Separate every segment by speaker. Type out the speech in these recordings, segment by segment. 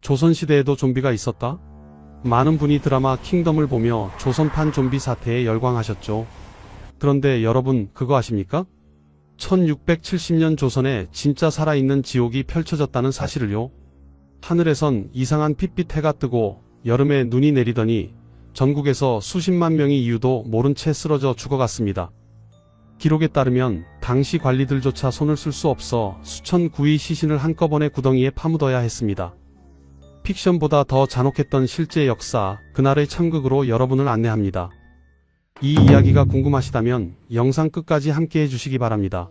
Speaker 1: 조선시대에도 좀비가 있었다? 많은 분이 드라마 킹덤을 보며 조선판 좀비 사태에 열광하셨죠. 그런데 여러분 그거 아십니까? 1670년 조선에 진짜 살아있는 지옥이 펼쳐졌다는 사실을요. 하늘에선 이상한 핏빛 해가 뜨고 여름에 눈이 내리더니 전국에서 수십만 명이 이유도 모른 채 쓰러져 죽어갔습니다. 기록에 따르면 당시 관리들조차 손을 쓸 수 없어 수천 구의 시신을 한꺼번에 구덩이에 파묻어야 했습니다. 픽션보다 더 잔혹했던 실제 역사, 그날의 참극으로 여러분을 안내합니다. 이 이야기가 궁금하시다면 영상 끝까지 함께 해주시기 바랍니다.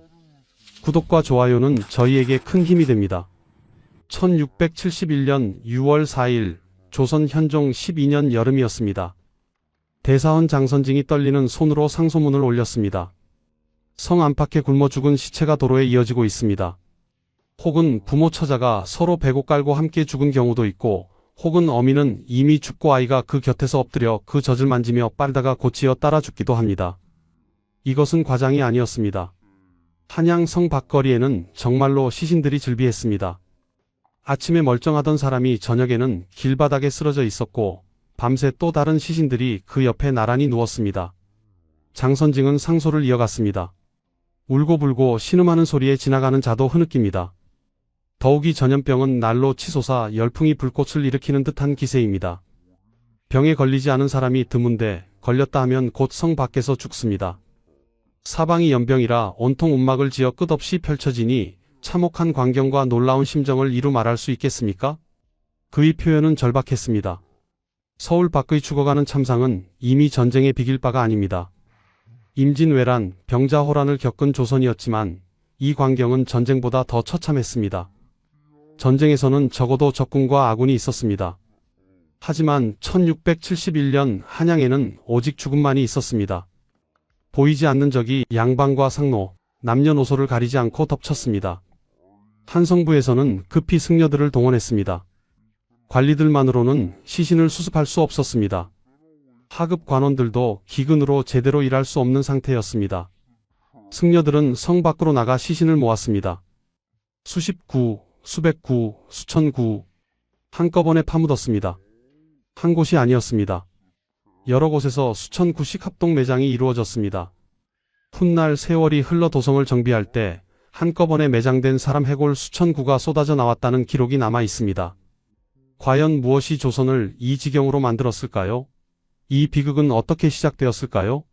Speaker 1: 구독과 좋아요는 저희에게 큰 힘이 됩니다. 1671년 6월 4일 조선 현종 12년 여름이었습니다. 대사원 장선징이 떨리는 손으로 상소문을 올렸습니다. 성 안팎에 굶어 죽은 시체가 도로에 이어지고 있습니다. 혹은 부모 처자가 서로 배고 깔고 함께 죽은 경우도 있고, 혹은 어미는 이미 죽고 아이가 그 곁에서 엎드려 그 젖을 만지며 빨다가 고치어 따라 죽기도 합니다. 이것은 과장이 아니었습니다. 한양 성 밖거리에는 정말로 시신들이 즐비했습니다. 아침에 멀쩡하던 사람이 저녁에는 길바닥에 쓰러져 있었고, 밤새 또 다른 시신들이 그 옆에 나란히 누웠습니다. 장선징은 상소를 이어갔습니다. 울고불고 신음하는 소리에 지나가는 자도 흐느낍니다. 더욱이 전염병은 날로 치솟아 열풍이 불꽃을 일으키는 듯한 기세입니다. 병에 걸리지 않은 사람이 드문데 걸렸다 하면 곧 성 밖에서 죽습니다. 사방이 연병이라 온통 움막을 지어 끝없이 펼쳐지니 참혹한 광경과 놀라운 심정을 이루 말할 수 있겠습니까? 그의 표현은 절박했습니다. 서울 밖의 죽어가는 참상은 이미 전쟁에 비길 바가 아닙니다. 임진왜란, 병자호란을 겪은 조선이었지만 이 광경은 전쟁보다 더 처참했습니다. 전쟁에서는 적어도 적군과 아군이 있었습니다. 하지만 1671년 한양에는 오직 죽음만이 있었습니다. 보이지 않는 적이 양방과 상로, 남녀노소를 가리지 않고 덮쳤습니다. 한성부에서는 급히 승려들을 동원했습니다. 관리들만으로는 시신을 수습할 수 없었습니다. 하급 관원들도 기근으로 제대로 일할 수 없는 상태였습니다. 승려들은 성 밖으로 나가 시신을 모았습니다. 수십 구, 수백 구, 수천 구, 한꺼번에 파묻었습니다. 한 곳이 아니었습니다. 여러 곳에서 수천 구씩 합동 매장이 이루어졌습니다. 훗날 세월이 흘러 도성을 정비할 때 한꺼번에 매장된 사람 해골 수천 구가 쏟아져 나왔다는 기록이 남아 있습니다. 과연 무엇이 조선을 이 지경으로 만들었을까요? 이 비극은 어떻게 시작되었을까요?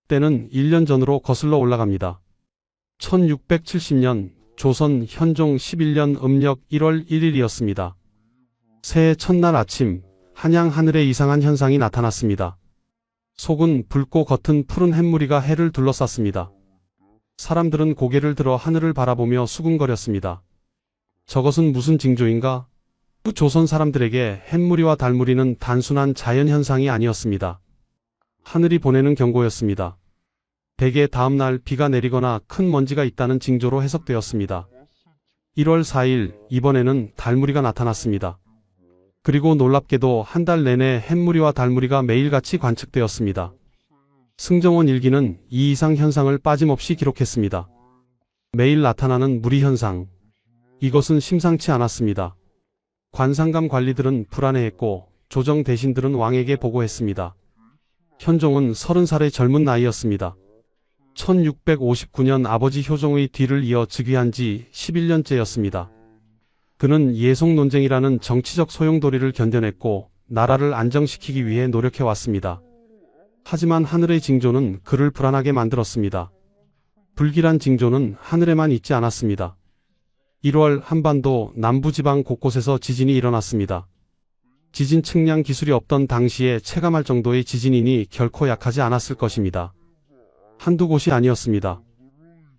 Speaker 1: 때는 1년 전으로 거슬러 올라갑니다. 1670년 조선 현종 11년 음력 1월 1일이었습니다. 새해 첫날 아침 한양 하늘에 이상한 현상이 나타났습니다. 속은 붉고 겉은 푸른 햇무리가 해를 둘러쌌습니다. 사람들은 고개를 들어 하늘을 바라보며 수군거렸습니다. 저것은 무슨 징조인가? 조선 사람들에게 햇무리와 달무리는 단순한 자연현상이 아니었습니다. 하늘이 보내는 경고였습니다. 대개 다음날 비가 내리거나 큰 먼지가 있다는 징조로 해석되었습니다. 1월 4일 이번에는 달무리가 나타났습니다. 그리고 놀랍게도 한 달 내내 햇무리와 달무리가 매일같이 관측되었습니다. 승정원 일기는 이 이상 현상을 빠짐없이 기록했습니다. 매일 나타나는 무리 현상. 이것은 심상치 않았습니다. 관상감 관리들은 불안해했고 조정 대신들은 왕에게 보고했습니다. 현종은 30살의 젊은 나이였습니다. 1659년 아버지 효종의 뒤를 이어 즉위한 지 11년째였습니다. 그는 예속 논쟁이라는 정치적 소용돌이를 견뎌냈고 나라를 안정시키기 위해 노력해왔습니다. 하지만 하늘의 징조는 그를 불안하게 만들었습니다. 불길한 징조는 하늘에만 있지 않았습니다. 1월 한반도 남부지방 곳곳에서 지진이 일어났습니다. 지진 측량 기술이 없던 당시에 체감할 정도의 지진이니 결코 약하지 않았을 것입니다. 한두 곳이 아니었습니다.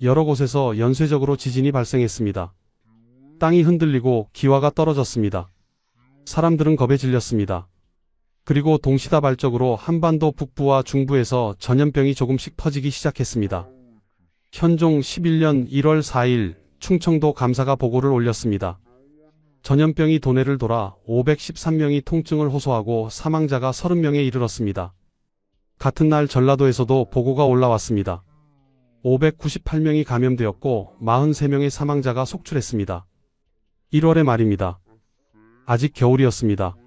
Speaker 1: 여러 곳에서 연쇄적으로 지진이 발생했습니다. 땅이 흔들리고 기와가 떨어졌습니다. 사람들은 겁에 질렸습니다. 그리고 동시다발적으로 한반도 북부와 중부에서 전염병이 조금씩 퍼지기 시작했습니다. 현종 11년 1월 4일 충청도 감사가 보고를 올렸습니다. 전염병이 도내를 돌아 513명이 통증을 호소하고 사망자가 30명에 이르렀습니다. 같은 날 전라도에서도 보고가 올라왔습니다. 598명이 감염되었고 43명의 사망자가 속출했습니다. 1월의 말입니다. 아직 겨울이었습니다.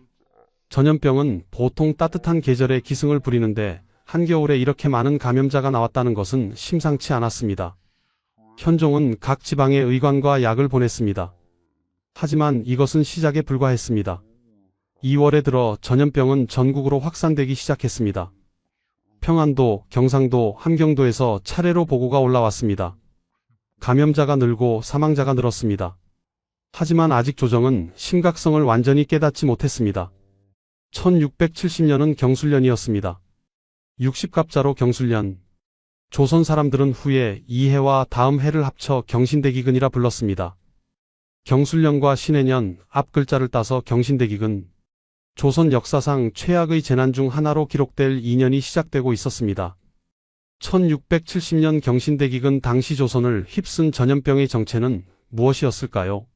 Speaker 1: 전염병은 보통 따뜻한 계절에 기승을 부리는데 한겨울에 이렇게 많은 감염자가 나왔다는 것은 심상치 않았습니다. 현종은 각 지방에 의관과 약을 보냈습니다. 하지만 이것은 시작에 불과했습니다. 2월에 들어 전염병은 전국으로 확산되기 시작했습니다. 평안도, 경상도, 함경도에서 차례로 보고가 올라왔습니다. 감염자가 늘고 사망자가 늘었습니다. 하지만 아직 조정은 심각성을 완전히 깨닫지 못했습니다. 1670년은 경술년이었습니다. 60갑자로 경술년. 조선 사람들은 후에 이 해와 다음 해를 합쳐 경신대기근이라 불렀습니다. 경술년과 신해년 앞 글자를 따서 경신대기근. 조선 역사상 최악의 재난 중 하나로 기록될 2년이 시작되고 있었습니다. 1670년 경신대기근 당시 조선을 휩쓴 전염병의 정체는 무엇이었을까요?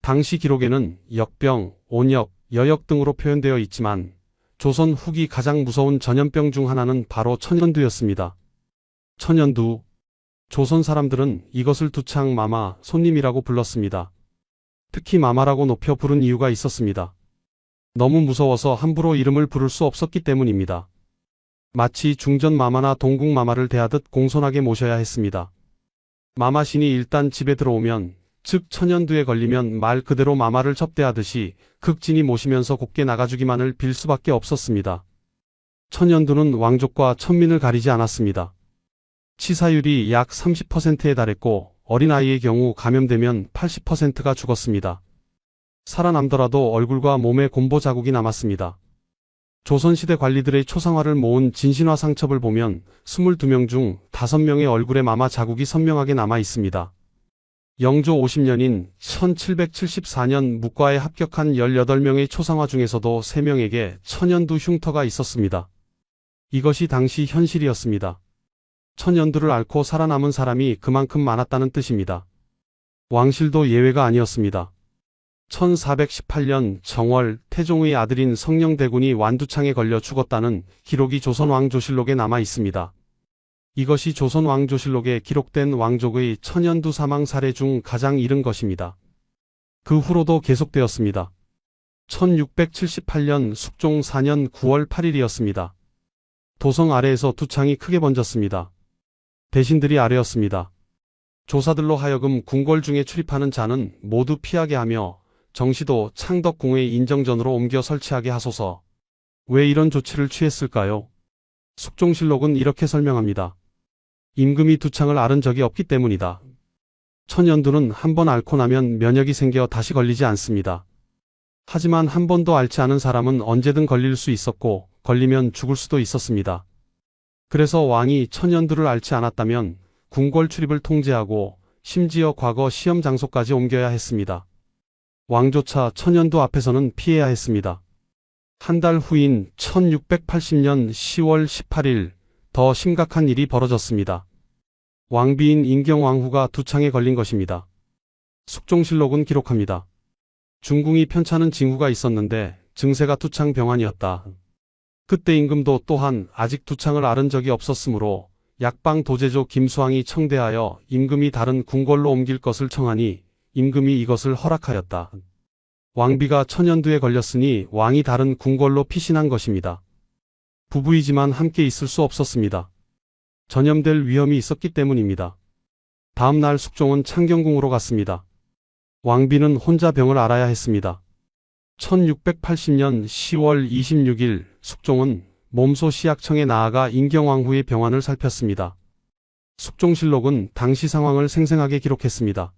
Speaker 1: 당시 기록에는 역병, 온역, 여역 등으로 표현되어 있지만 조선 후기 가장 무서운 전염병 중 하나는 바로 천연두였습니다. 천연두. 조선 사람들은 이것을 두창 마마, 손님이라고 불렀습니다. 특히 마마라고 높여 부른 이유가 있었습니다. 너무 무서워서 함부로 이름을 부를 수 없었기 때문입니다. 마치 중전 마마나 동국 마마를 대하듯 공손하게 모셔야 했습니다. 마마신이 일단 집에 들어오면, 즉 천연두에 걸리면 말 그대로 마마를 접대하듯이 극진히 모시면서 곱게 나가주기만을 빌 수밖에 없었습니다. 천연두는 왕족과 천민을 가리지 않았습니다. 치사율이 약 30%에 달했고 어린아이의 경우 감염되면 80%가 죽었습니다. 살아남더라도 얼굴과 몸에 곰보 자국이 남았습니다. 조선시대 관리들의 초상화를 모은 진신화 상첩을 보면 22명 중 5명의 얼굴에 마마 자국이 선명하게 남아 있습니다. 영조 50년인 1774년 묵과에 합격한 18명의 초상화 중에서도 3명에게 천연두 흉터가 있었습니다. 이것이 당시 현실이었습니다. 천연두를 앓고 살아남은 사람이 그만큼 많았다는 뜻입니다. 왕실도 예외가 아니었습니다. 1418년 정월 태종의 아들인 성령대군이 완두창에 걸려 죽었다는 기록이 조선왕조실록에 남아 있습니다. 이것이 조선왕조실록에 기록된 왕족의 천연두 사망 사례 중 가장 이른 것입니다. 그 후로도 계속되었습니다. 1678년 숙종 4년 9월 8일이었습니다. 도성 아래에서 두창이 크게 번졌습니다. 대신들이 아뢰었습니다. 조사들로 하여금 궁궐중에 출입하는 자는 모두 피하게 하며 정시도 창덕궁의 인정전으로 옮겨 설치하게 하소서. 왜 이런 조치를 취했을까요? 숙종실록은 이렇게 설명합니다. 임금이 두창을 앓은 적이 없기 때문이다. 천연두는 한 번 앓고 나면 면역이 생겨 다시 걸리지 않습니다. 하지만 한 번도 앓지 않은 사람은 언제든 걸릴 수 있었고 걸리면 죽을 수도 있었습니다. 그래서 왕이 천연두를 앓지 않았다면 궁궐 출입을 통제하고 심지어 과거 시험 장소까지 옮겨야 했습니다. 왕조차 천연두 앞에서는 피해야 했습니다. 한 달 후인 1680년 10월 18일 더 심각한 일이 벌어졌습니다. 왕비인 인경왕후가 두창에 걸린 것입니다. 숙종실록은 기록합니다. 중궁이 편찮은 징후가 있었는데 증세가 두창 병환이었다. 그때 임금도 또한 아직 두창을 앓은 적이 없었으므로 약방 도제조 김수왕이 청대하여 임금이 다른 궁궐로 옮길 것을 청하니 임금이 이것을 허락하였다. 왕비가 천연두에 걸렸으니 왕이 다른 궁궐로 피신한 것입니다. 부부이지만 함께 있을 수 없었습니다. 전염될 위험이 있었기 때문입니다. 다음 날 숙종은 창경궁으로 갔습니다. 왕비는 혼자 병을 앓아야 했습니다. 1680년 10월 26일 숙종은 몸소 시약청에 나아가 인경왕후의 병환을 살폈습니다. 숙종실록은 당시 상황을 생생하게 기록했습니다.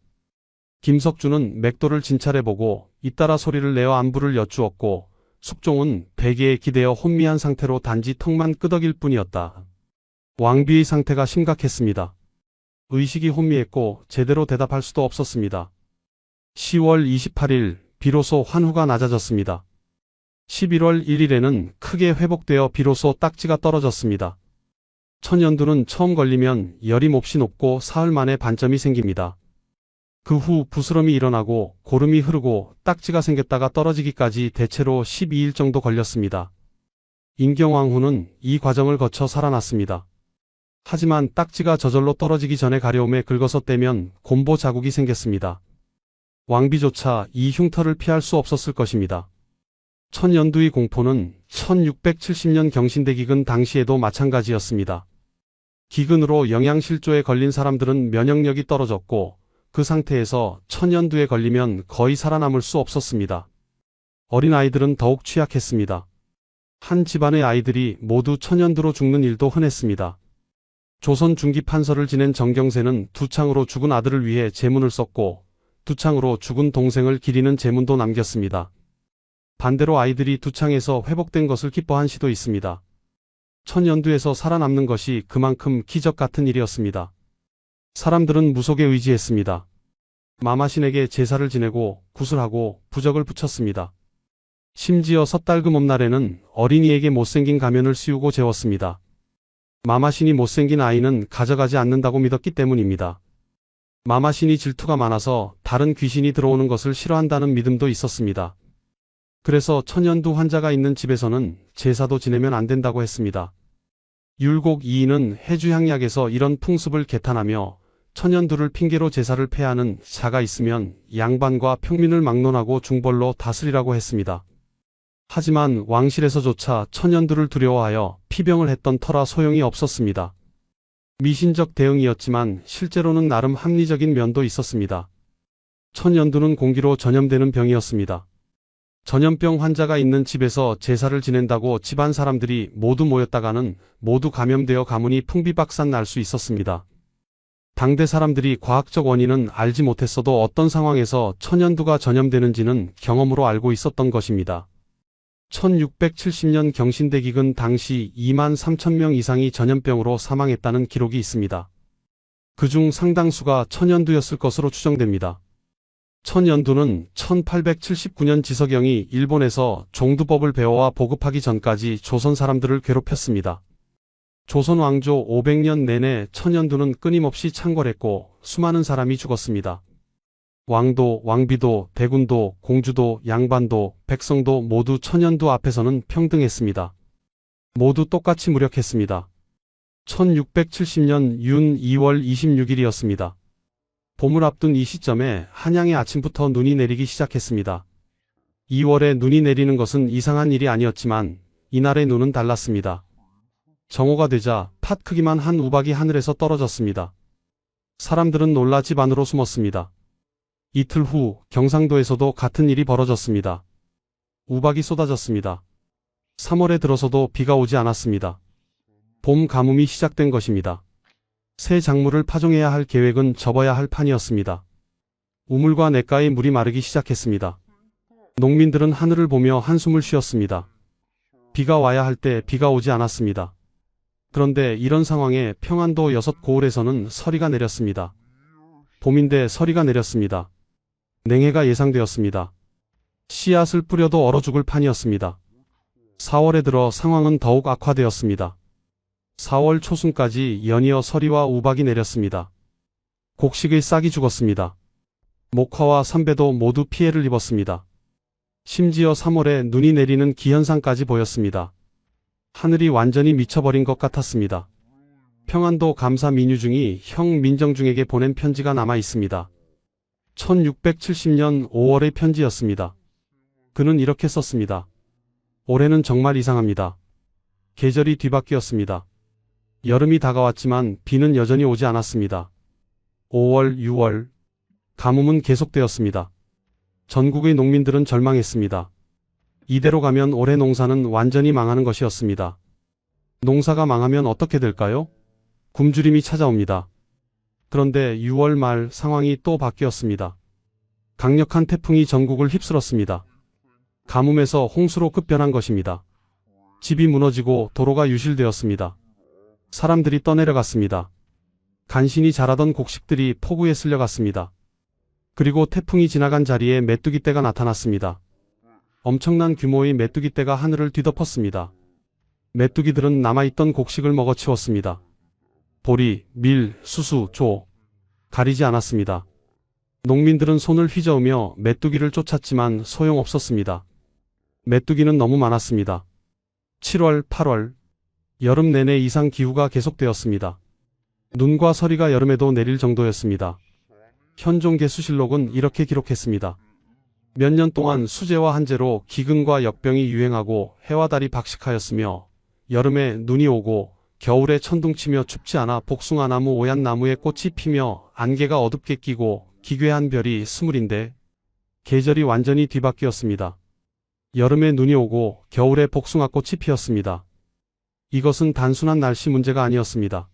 Speaker 1: 김석주는 맥도를 진찰해보고 잇따라 소리를 내어 안부를 여쭈었고 숙종은 베개에 기대어 혼미한 상태로 단지 턱만 끄덕일 뿐이었다. 왕비의 상태가 심각했습니다. 의식이 혼미했고 제대로 대답할 수도 없었습니다. 10월 28일 비로소 환후가 낮아졌습니다. 11월 1일에는 크게 회복되어 비로소 딱지가 떨어졌습니다. 천연두는 처음 걸리면 열이 몹시 높고 사흘 만에 반점이 생깁니다. 그 후 부스럼이 일어나고 고름이 흐르고 딱지가 생겼다가 떨어지기까지 대체로 12일 정도 걸렸습니다. 인경왕후는 이 과정을 거쳐 살아났습니다. 하지만 딱지가 저절로 떨어지기 전에 가려움에 긁어서 떼면 곰보 자국이 생겼습니다. 왕비조차 이 흉터를 피할 수 없었을 것입니다. 천연두의 공포는 1670년 경신대기근 당시에도 마찬가지였습니다. 기근으로 영양실조에 걸린 사람들은 면역력이 떨어졌고 그 상태에서 천연두에 걸리면 거의 살아남을 수 없었습니다. 어린아이들은 더욱 취약했습니다. 한 집안의 아이들이 모두 천연두로 죽는 일도 흔했습니다. 조선 중기 판서를 지낸 정경세는 두창으로 죽은 아들을 위해 제문을 썼고 두창으로 죽은 동생을 기리는 제문도 남겼습니다. 반대로 아이들이 두창에서 회복된 것을 기뻐한 시도 있습니다. 천연두에서 살아남는 것이 그만큼 기적 같은 일이었습니다. 사람들은 무속에 의지했습니다. 마마신에게 제사를 지내고 구슬하고 부적을 붙였습니다. 심지어 섣달금업날에는 어린이에게 못생긴 가면을 씌우고 재웠습니다. 마마신이 못생긴 아이는 가져가지 않는다고 믿었기 때문입니다. 마마신이 질투가 많아서 다른 귀신이 들어오는 것을 싫어한다는 믿음도 있었습니다. 그래서 천연두 환자가 있는 집에서는 제사도 지내면 안 된다고 했습니다. 율곡 이인은 해주향약에서 이런 풍습을 개탄하며 천연두를 핑계로 제사를 폐하는 자가 있으면 양반과 평민을 막론하고 중벌로 다스리라고 했습니다. 하지만 왕실에서조차 천연두를 두려워하여 피병을 했던 터라 소용이 없었습니다. 미신적 대응이었지만 실제로는 나름 합리적인 면도 있었습니다. 천연두는 공기로 전염되는 병이었습니다. 전염병 환자가 있는 집에서 제사를 지낸다고 집안 사람들이 모두 모였다가는 모두 감염되어 가문이 풍비박산 날 수 있었습니다. 당대 사람들이 과학적 원인은 알지 못했어도 어떤 상황에서 천연두가 전염되는지는 경험으로 알고 있었던 것입니다. 1670년 경신대기근 당시 2만 3천 명 이상이 전염병으로 사망했다는 기록이 있습니다. 그중 상당수가 천연두였을 것으로 추정됩니다. 천연두는 1879년 지석영이 일본에서 종두법을 배워와 보급하기 전까지 조선 사람들을 괴롭혔습니다. 조선 왕조 500년 내내 천연두는 끊임없이 창궐했고 수많은 사람이 죽었습니다. 왕도, 왕비도, 대군도, 공주도, 양반도, 백성도 모두 천연두 앞에서는 평등했습니다. 모두 똑같이 무력했습니다. 1670년 윤 2월 26일이었습니다. 봄을 앞둔 이 시점에 한양의 아침부터 눈이 내리기 시작했습니다. 2월에 눈이 내리는 것은 이상한 일이 아니었지만 이날의 눈은 달랐습니다. 정오가 되자 팥 크기만 한 우박이 하늘에서 떨어졌습니다. 사람들은 놀라 집 안으로 숨었습니다. 이틀 후 경상도에서도 같은 일이 벌어졌습니다. 우박이 쏟아졌습니다. 3월에 들어서도 비가 오지 않았습니다. 봄 가뭄이 시작된 것입니다. 새 작물을 파종해야 할 계획은 접어야 할 판이었습니다. 우물과 냇가의 물이 마르기 시작했습니다. 농민들은 하늘을 보며 한숨을 쉬었습니다. 비가 와야 할 때 비가 오지 않았습니다. 그런데 이런 상황에 평안도 6고을에서는 서리가 내렸습니다. 봄인데 서리가 내렸습니다. 냉해가 예상되었습니다. 씨앗을 뿌려도 얼어 죽을 판이었습니다. 4월에 들어 상황은 더욱 악화되었습니다. 4월 초순까지 연이어 서리와 우박이 내렸습니다. 곡식의 싹이 죽었습니다. 목화와 삼배도 모두 피해를 입었습니다. 심지어 3월에 눈이 내리는 기현상까지 보였습니다. 하늘이 완전히 미쳐버린 것 같았습니다. 평안도 감사 민유중이 형 민정중에게 보낸 편지가 남아 있습니다. 1670년 5월의 편지였습니다. 그는 이렇게 썼습니다. 올해는 정말 이상합니다. 계절이 뒤바뀌었습니다. 여름이 다가왔지만 비는 여전히 오지 않았습니다. 5월, 6월 가뭄은 계속되었습니다. 전국의 농민들은 절망했습니다. 이대로 가면 올해 농사는 완전히 망하는 것이었습니다. 농사가 망하면 어떻게 될까요? 굶주림이 찾아옵니다. 그런데 6월 말 상황이 또 바뀌었습니다. 강력한 태풍이 전국을 휩쓸었습니다. 가뭄에서 홍수로 급변한 것입니다. 집이 무너지고 도로가 유실되었습니다. 사람들이 떠내려갔습니다. 간신히 자라던 곡식들이 폭우에 쓸려갔습니다. 그리고 태풍이 지나간 자리에 메뚜기떼가 나타났습니다. 엄청난 규모의 메뚜기떼가 하늘을 뒤덮었습니다. 메뚜기들은 남아있던 곡식을 먹어치웠습니다. 보리, 밀, 수수, 조 가리지 않았습니다. 농민들은 손을 휘저으며 메뚜기를 쫓았지만 소용없었습니다. 메뚜기는 너무 많았습니다. 7월, 8월 여름 내내 이상 기후가 계속되었습니다. 눈과 서리가 여름에도 내릴 정도였습니다. 현종개수실록은 이렇게 기록했습니다. 몇 년 동안 수재와 한재로 기근과 역병이 유행하고 해와 달이 박식하였으며 여름에 눈이 오고 겨울에 천둥치며 춥지 않아 복숭아나무 오얏나무에 꽃이 피며 안개가 어둡게 끼고 기괴한 별이 스물인데 계절이 완전히 뒤바뀌었습니다. 여름에 눈이 오고 겨울에 복숭아꽃이 피었습니다. 이것은 단순한 날씨 문제가 아니었습니다.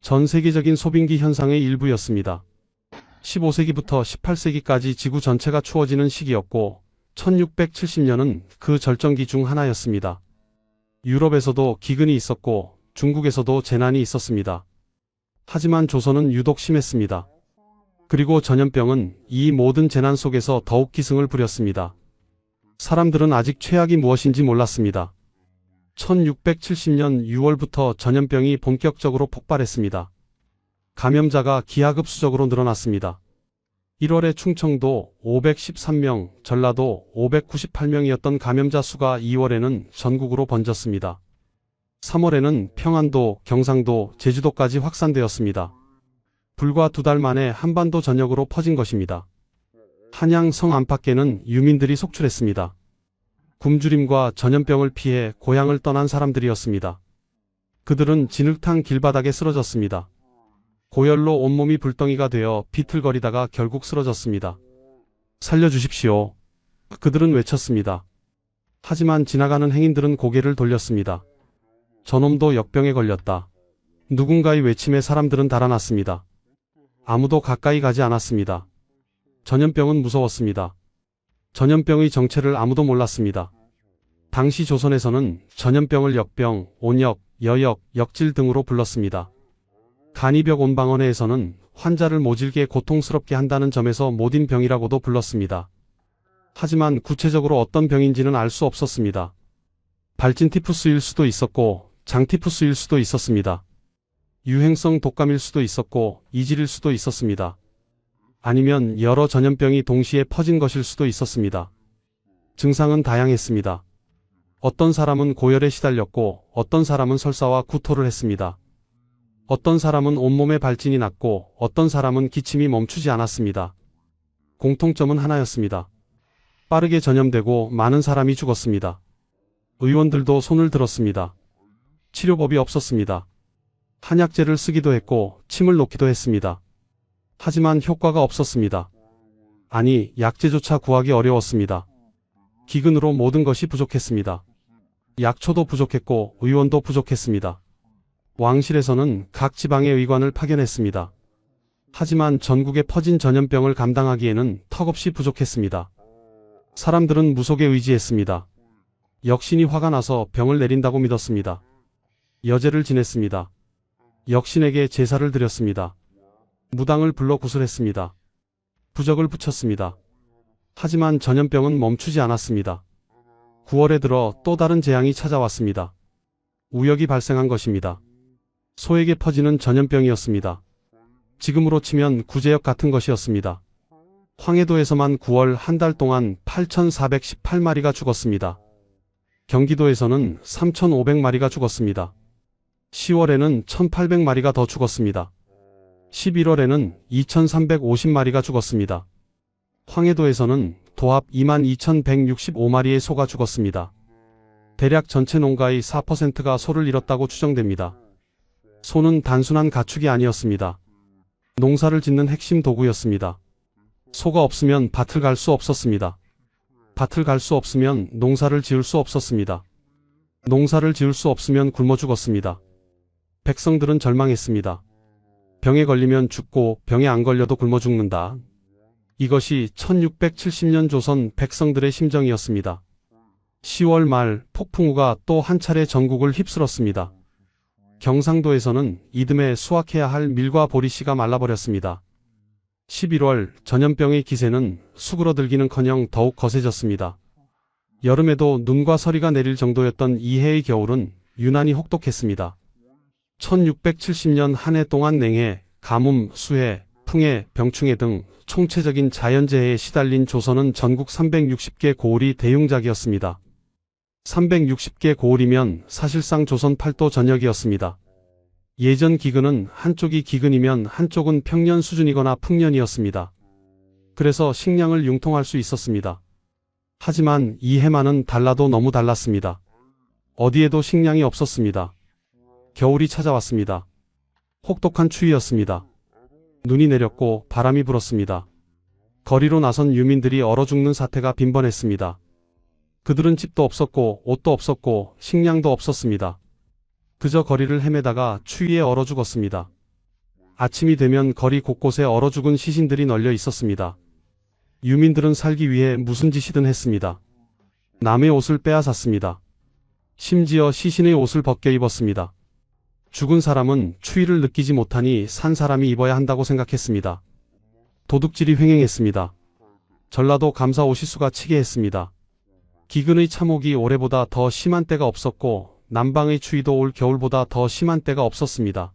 Speaker 1: 전 세계적인 소빙기 현상의 일부였습니다. 15세기부터 18세기까지 지구 전체가 추워지는 시기였고 1670년은 그 절정기 중 하나였습니다. 유럽에서도 기근이 있었고 중국에서도 재난이 있었습니다. 하지만 조선은 유독 심했습니다. 그리고 전염병은 이 모든 재난 속에서 더욱 기승을 부렸습니다. 사람들은 아직 최악이 무엇인지 몰랐습니다. 1670년 6월부터 전염병이 본격적으로 폭발했습니다. 감염자가 기하급수적으로 늘어났습니다. 1월에 충청도 513명, 전라도 598명이었던 감염자 수가 2월에는 전국으로 번졌습니다. 3월에는 평안도, 경상도, 제주도까지 확산되었습니다. 불과 2달 만에 한반도 전역으로 퍼진 것입니다. 한양 성 안팎에는 유민들이 속출했습니다. 굶주림과 전염병을 피해 고향을 떠난 사람들이었습니다. 그들은 진흙탕 길바닥에 쓰러졌습니다. 고열로 온몸이 불덩이가 되어 비틀거리다가 결국 쓰러졌습니다. 살려주십시오. 그들은 외쳤습니다. 하지만 지나가는 행인들은 고개를 돌렸습니다. 저놈도 역병에 걸렸다. 누군가의 외침에 사람들은 달아났습니다. 아무도 가까이 가지 않았습니다. 전염병은 무서웠습니다. 전염병의 정체를 아무도 몰랐습니다. 당시 조선에서는 전염병을 역병, 온역, 여역, 역질 등으로 불렀습니다. 간이벽 온방언해에서는 환자를 모질게 고통스럽게 한다는 점에서 모딘 병이라고도 불렀습니다. 하지만 구체적으로 어떤 병인지는 알 수 없었습니다. 발진티푸스일 수도 있었고 장티푸스일 수도 있었습니다. 유행성 독감일 수도 있었고 이질일 수도 있었습니다. 아니면 여러 전염병이 동시에 퍼진 것일 수도 있었습니다. 증상은 다양했습니다. 어떤 사람은 고열에 시달렸고 어떤 사람은 설사와 구토를 했습니다. 어떤 사람은 온몸에 발진이 났고 어떤 사람은 기침이 멈추지 않았습니다. 공통점은 하나였습니다. 빠르게 전염되고 많은 사람이 죽었습니다. 의원들도 손을 들었습니다. 치료법이 없었습니다. 한약재를 쓰기도 했고 침을 놓기도 했습니다. 하지만 효과가 없었습니다. 아니, 약재조차 구하기 어려웠습니다. 기근으로 모든 것이 부족했습니다. 약초도 부족했고 의원도 부족했습니다. 왕실에서는 각 지방의 의관을 파견했습니다. 하지만 전국에 퍼진 전염병을 감당하기에는 턱없이 부족했습니다. 사람들은 무속에 의지했습니다. 역신이 화가 나서 병을 내린다고 믿었습니다. 여제를 지냈습니다. 역신에게 제사를 드렸습니다. 무당을 불러 구슬했습니다. 부적을 붙였습니다. 하지만 전염병은 멈추지 않았습니다. 9월에 들어 또 다른 재앙이 찾아왔습니다. 우역이 발생한 것입니다. 소에게 퍼지는 전염병이었습니다. 지금으로 치면 구제역 같은 것이었습니다. 황해도에서만 9월 한 달 동안 8,418마리가 죽었습니다. 경기도에서는 3,500마리가 죽었습니다. 10월에는 1,800마리가 더 죽었습니다. 11월에는 2,350마리가 죽었습니다. 황해도에서는 도합 22,165마리의 소가 죽었습니다. 대략 전체 농가의 4%가 소를 잃었다고 추정됩니다. 소는 단순한 가축이 아니었습니다. 농사를 짓는 핵심 도구였습니다. 소가 없으면 밭을 갈 수 없었습니다. 밭을 갈 수 없으면 농사를 지을 수 없었습니다. 농사를 지을 수 없으면 굶어 죽었습니다. 백성들은 절망했습니다. 병에 걸리면 죽고 병에 안 걸려도 굶어 죽는다. 이것이 1670년 조선 백성들의 심정이었습니다. 10월 말 폭풍우가 또 한 차례 전국을 휩쓸었습니다. 경상도에서는 이듬해 수확해야 할 밀과 보리씨가 말라버렸습니다. 11월 전염병의 기세는 수그러들기는커녕 더욱 거세졌습니다. 여름에도 눈과 서리가 내릴 정도였던 이해의 겨울은 유난히 혹독했습니다. 1670년 한 해 동안 냉해, 가뭄, 수해, 풍해, 병충해 등 총체적인 자연재해에 시달린 조선은 전국 360개 고을이 대흉작이었습니다. 360개 고을이면 사실상 조선 팔도 전역이었습니다. 예전 기근은 한쪽이 기근이면 한쪽은 평년 수준이거나 풍년이었습니다. 그래서 식량을 융통할 수 있었습니다. 하지만 이 해만은 달라도 너무 달랐습니다. 어디에도 식량이 없었습니다. 겨울이 찾아왔습니다. 혹독한 추위였습니다. 눈이 내렸고 바람이 불었습니다. 거리로 나선 유민들이 얼어 죽는 사태가 빈번했습니다. 그들은 집도 없었고 옷도 없었고 식량도 없었습니다. 그저 거리를 헤매다가 추위에 얼어 죽었습니다. 아침이 되면 거리 곳곳에 얼어 죽은 시신들이 널려 있었습니다. 유민들은 살기 위해 무슨 짓이든 했습니다. 남의 옷을 빼앗았습니다. 심지어 시신의 옷을 벗겨 입었습니다. 죽은 사람은 추위를 느끼지 못하니 산 사람이 입어야 한다고 생각했습니다. 도둑질이 횡행했습니다. 전라도 감사 오시수가 치게 했습니다. 기근의 참혹이 올해보다 더 심한 때가 없었고 남방의 추위도 올 겨울보다 더 심한 때가 없었습니다.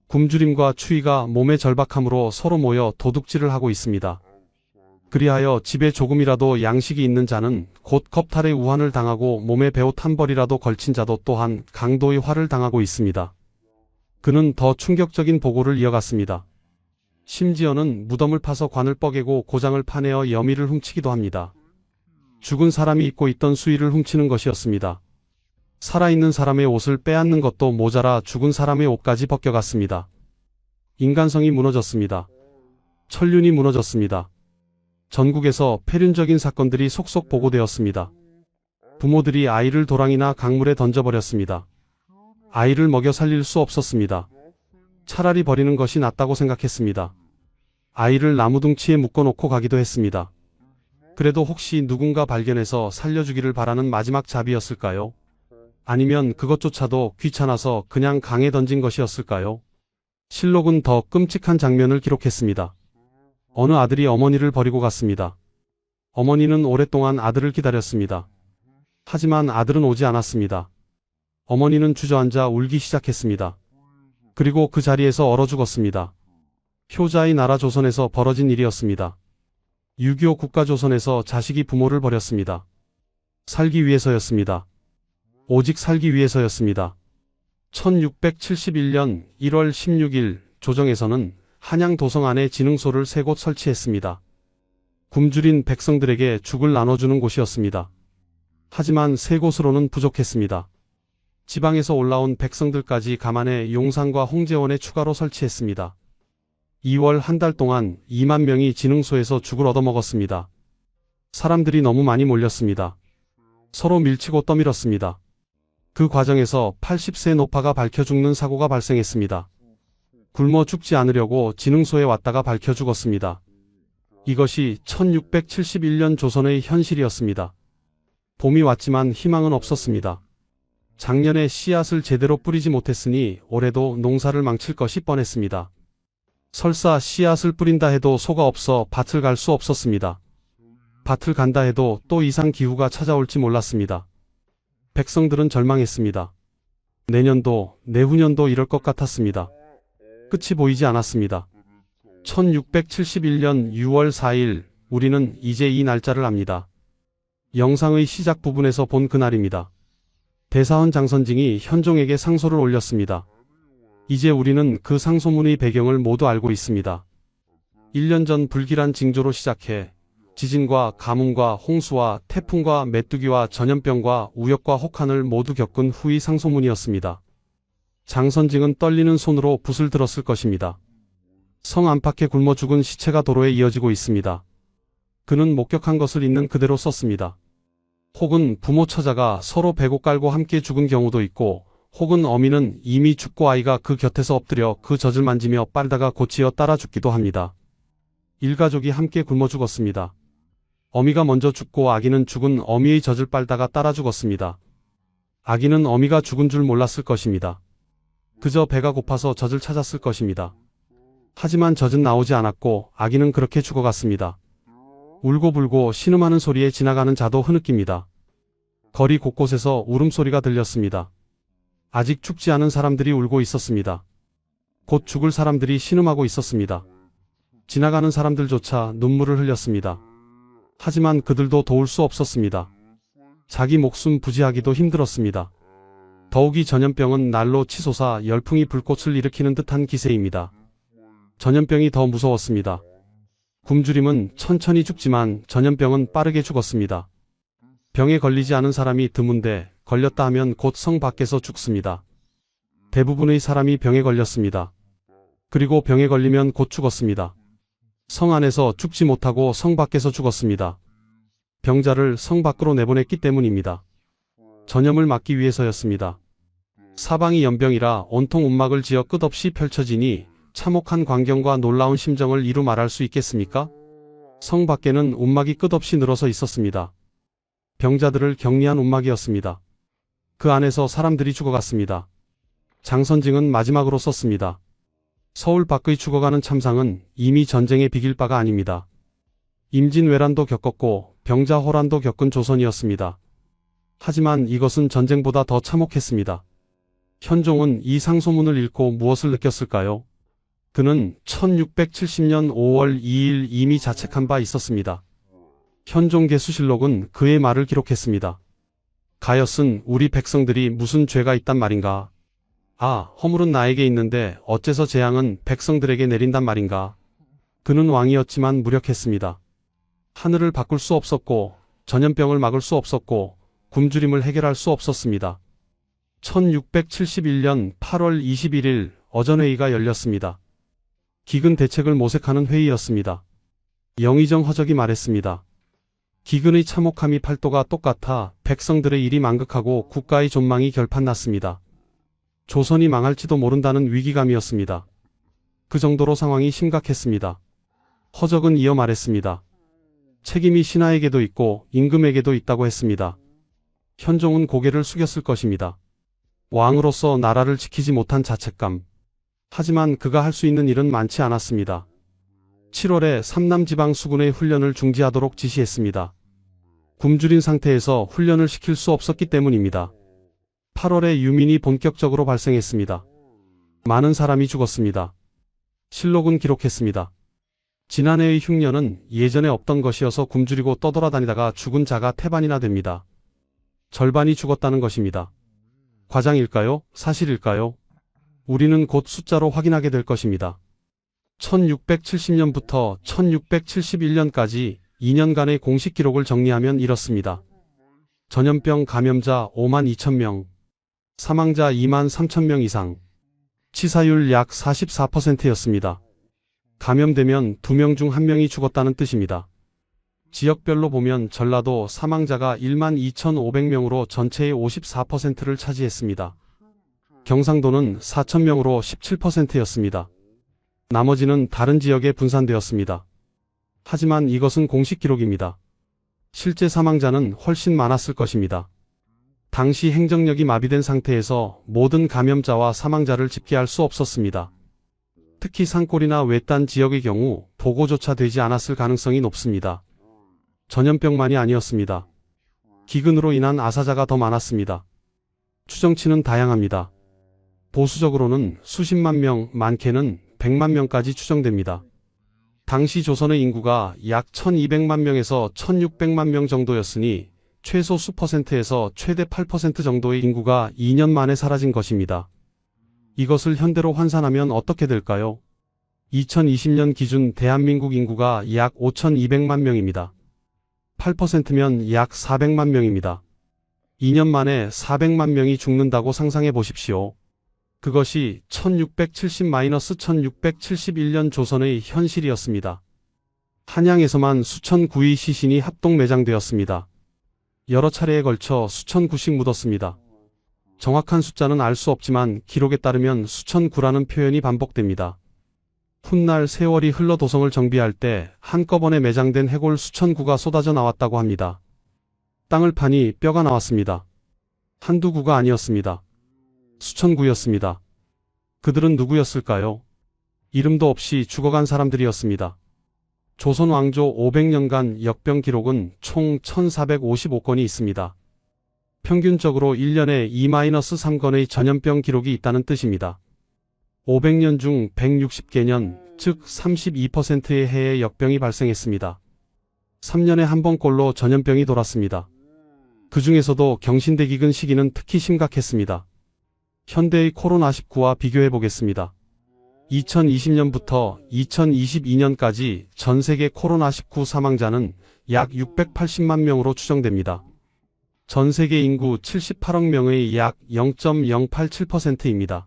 Speaker 1: 굶주림과 추위가 몸에 절박함으로 서로 모여 도둑질을 하고 있습니다. 그리하여 집에 조금이라도 양식이 있는 자는 곧 겁탈의 우환을 당하고 몸에 베옷 한 벌이라도 걸친 자도 또한 강도의 화를 당하고 있습니다. 그는 더 충격적인 보고를 이어갔습니다. 심지어는 무덤을 파서 관을 뻐개고 고장을 파내어 여미를 훔치기도 합니다. 죽은 사람이 입고 있던 수의를 훔치는 것이었습니다. 살아있는 사람의 옷을 빼앗는 것도 모자라 죽은 사람의 옷까지 벗겨갔습니다. 인간성이 무너졌습니다. 천륜이 무너졌습니다. 전국에서 폐륜적인 사건들이 속속 보고되었습니다. 부모들이 아이를 도랑이나 강물에 던져버렸습니다. 아이를 먹여 살릴 수 없었습니다. 차라리 버리는 것이 낫다고 생각했습니다. 아이를 나무둥치에 묶어놓고 가기도 했습니다. 그래도 혹시 누군가 발견해서 살려주기를 바라는 마지막 자비였을까요? 아니면 그것조차도 귀찮아서 그냥 강에 던진 것이었을까요? 실록은 더 끔찍한 장면을 기록했습니다. 어느 아들이 어머니를 버리고 갔습니다. 어머니는 오랫동안 아들을 기다렸습니다. 하지만 아들은 오지 않았습니다. 어머니는 주저앉아 울기 시작했습니다. 그리고 그 자리에서 얼어 죽었습니다. 효자의 나라 조선에서 벌어진 일이었습니다. 6.25 국가조선에서 자식이 부모를 버렸습니다. 살기 위해서였습니다. 오직 살기 위해서였습니다. 1671년 1월 16일 조정에서는 한양 도성 안에 진흥소를 3곳 설치했습니다. 굶주린 백성들에게 죽을 나눠주는 곳이었습니다. 하지만 3곳으로는 부족했습니다. 지방에서 올라온 백성들까지 감안해 용산과 홍제원에 추가로 설치했습니다. 2월 한 달 동안 2만 명이 진흥소에서 죽을 얻어먹었습니다. 사람들이 너무 많이 몰렸습니다. 서로 밀치고 떠밀었습니다. 그 과정에서 80세 노파가 밝혀 죽는 사고가 발생했습니다. 굶어 죽지 않으려고 진흥소에 왔다가 밝혀 죽었습니다. 이것이 1671년 조선의 현실이었습니다. 봄이 왔지만 희망은 없었습니다. 작년에 씨앗을 제대로 뿌리지 못했으니 올해도 농사를 망칠 것이 뻔했습니다. 설사 씨앗을 뿌린다 해도 소가 없어 밭을 갈 수 없었습니다. 밭을 간다 해도 또 이상 기후가 찾아올지 몰랐습니다. 백성들은 절망했습니다. 내년도, 내후년도 이럴 것 같았습니다. 끝이 보이지 않았습니다. 1671년 6월 4일, 우리는 이제 이 날짜를 압니다. 영상의 시작 부분에서 본 그날입니다. 대사원 장선징이 현종에게 상소를 올렸습니다. 이제 우리는 그 상소문의 배경을 모두 알고 있습니다. 1년 전 불길한 징조로 시작해 지진과 가뭄과 홍수와 태풍과 메뚜기와 전염병과 우역과 혹한을 모두 겪은 후의 상소문이었습니다. 장선징은 떨리는 손으로 붓을 들었을 것입니다. 성 안팎에 굶어 죽은 시체가 도로에 이어지고 있습니다. 그는 목격한 것을 있는 그대로 썼습니다. 혹은 부모 처자가 서로 베고 깔고 함께 죽은 경우도 있고, 혹은 어미는 이미 죽고 아이가 그 곁에서 엎드려 그 젖을 만지며 빨다가 고치어 따라 죽기도 합니다. 일가족이 함께 굶어 죽었습니다. 어미가 먼저 죽고 아기는 죽은 어미의 젖을 빨다가 따라 죽었습니다. 아기는 어미가 죽은 줄 몰랐을 것입니다. 그저 배가 고파서 젖을 찾았을 것입니다. 하지만 젖은 나오지 않았고 아기는 그렇게 죽어갔습니다. 울고불고 신음하는 소리에 지나가는 자도 흐느낍니다. 거리 곳곳에서 울음소리가 들렸습니다. 아직 죽지 않은 사람들이 울고 있었습니다. 곧 죽을 사람들이 신음하고 있었습니다. 지나가는 사람들조차 눈물을 흘렸습니다. 하지만 그들도 도울 수 없었습니다. 자기 목숨 부지하기도 힘들었습니다. 더욱이 전염병은 날로 치솟아 열풍이 불꽃을 일으키는 듯한 기세입니다. 전염병이 더 무서웠습니다. 굶주림은 천천히 죽지만 전염병은 빠르게 죽었습니다. 병에 걸리지 않은 사람이 드문데 걸렸다 하면 곧 성 밖에서 죽습니다. 대부분의 사람이 병에 걸렸습니다. 그리고 병에 걸리면 곧 죽었습니다. 성 안에서 죽지 못하고 성 밖에서 죽었습니다. 병자를 성 밖으로 내보냈기 때문입니다. 전염을 막기 위해서였습니다. 사방이 연병이라 온통 움막을 지어 끝없이 펼쳐지니 참혹한 광경과 놀라운 심정을 이루 말할 수 있겠습니까? 성 밖에는 움막이 끝없이 늘어서 있었습니다. 병자들을 격리한 움막이었습니다. 그 안에서 사람들이 죽어갔습니다. 장선징은 마지막으로 썼습니다. 서울 밖의 죽어가는 참상은 이미 전쟁에 비길 바가 아닙니다. 임진왜란도 겪었고 병자호란도 겪은 조선이었습니다. 하지만 이것은 전쟁보다 더 참혹했습니다. 현종은 이 상소문을 읽고 무엇을 느꼈을까요? 그는 1670년 5월 2일 이미 자책한 바 있었습니다. 현종계수실록은 그의 말을 기록했습니다. 가엾은 우리 백성들이 무슨 죄가 있단 말인가? 아, 허물은 나에게 있는데 어째서 재앙은 백성들에게 내린단 말인가? 그는 왕이었지만 무력했습니다. 하늘을 바꿀 수 없었고 전염병을 막을 수 없었고 굶주림을 해결할 수 없었습니다. 1671년 8월 21일 어전회의가 열렸습니다. 기근 대책을 모색하는 회의였습니다. 영의정 허적이 말했습니다. 기근의 참혹함이 팔도가 똑같아 백성들의 일이 망극하고 국가의 존망이 결판났습니다. 조선이 망할지도 모른다는 위기감이었습니다. 그 정도로 상황이 심각했습니다. 허적은 이어 말했습니다. 책임이 신하에게도 있고 임금에게도 있다고 했습니다. 현종은 고개를 숙였을 것입니다. 왕으로서 나라를 지키지 못한 자책감. 하지만 그가 할 수 있는 일은 많지 않았습니다. 7월에 삼남지방 수군의 훈련을 중지하도록 지시했습니다. 굶주린 상태에서 훈련을 시킬 수 없었기 때문입니다. 8월에 유민이 본격적으로 발생했습니다. 많은 사람이 죽었습니다. 실록은 기록했습니다. 지난해의 흉년은 예전에 없던 것이어서 굶주리고 떠돌아다니다가 죽은 자가 태반이나 됩니다. 절반이 죽었다는 것입니다. 과장일까요? 사실일까요? 우리는 곧 숫자로 확인하게 될 것입니다. 1670년부터 1671년까지 2년간의 공식 기록을 정리하면 이렇습니다. 전염병 감염자 5만 2천 명, 사망자 2만 3천 명 이상, 치사율 약 44%였습니다. 감염되면 2명 중 1명이 죽었다는 뜻입니다. 지역별로 보면 전라도 사망자가 1만 2,500명으로 전체의 54%를 차지했습니다. 경상도는 4,000명으로 17%였습니다. 나머지는 다른 지역에 분산되었습니다. 하지만 이것은 공식 기록입니다. 실제 사망자는 훨씬 많았을 것입니다. 당시 행정력이 마비된 상태에서 모든 감염자와 사망자를 집계할 수 없었습니다. 특히 산골이나 외딴 지역의 경우 보고조차 되지 않았을 가능성이 높습니다. 전염병만이 아니었습니다. 기근으로 인한 아사자가 더 많았습니다. 추정치는 다양합니다. 보수적으로는 수십만 명, 많게는 100만 명까지 추정됩니다. 당시 조선의 인구가 약 1200만 명에서 1600만 명 정도였으니 최소 수퍼센트에서 최대 8% 정도의 인구가 2년 만에 사라진 것입니다. 이것을 현대로 환산하면 어떻게 될까요? 2020년 기준 대한민국 인구가 약 5200만 명입니다. 8%면 약 400만 명입니다. 2년 만에 400만 명이 죽는다고 상상해 보십시오. 그것이 1670-1671년 조선의 현실이었습니다. 한양에서만 수천 구의 시신이 합동 매장되었습니다. 여러 차례에 걸쳐 수천 구씩 묻었습니다. 정확한 숫자는 알 수 없지만 기록에 따르면 수천 구라는 표현이 반복됩니다. 훗날 세월이 흘러 도성을 정비할 때 한꺼번에 매장된 해골 수천 구가 쏟아져 나왔다고 합니다. 땅을 파니 뼈가 나왔습니다. 한두 구가 아니었습니다. 수천 구였습니다. 그들은 누구였을까요? 이름도 없이 죽어간 사람들이었습니다. 조선 왕조 500년간 역병 기록은 총 1455건이 있습니다. 평균적으로 1년에 2-3건의 전염병 기록이 있다는 뜻입니다. 500년 중 160개년, 즉 32%의 해에 역병이 발생했습니다. 3년에 한 번꼴로 전염병이 돌았습니다. 그 중에서도 경신대기근 시기는 특히 심각했습니다. 현대의 코로나19와 비교해 보겠습니다. 2020년부터 2022년까지 전 세계 코로나19 사망자는 약 680만 명으로 추정됩니다. 전 세계 인구 78억 명의 약 0.087%입니다.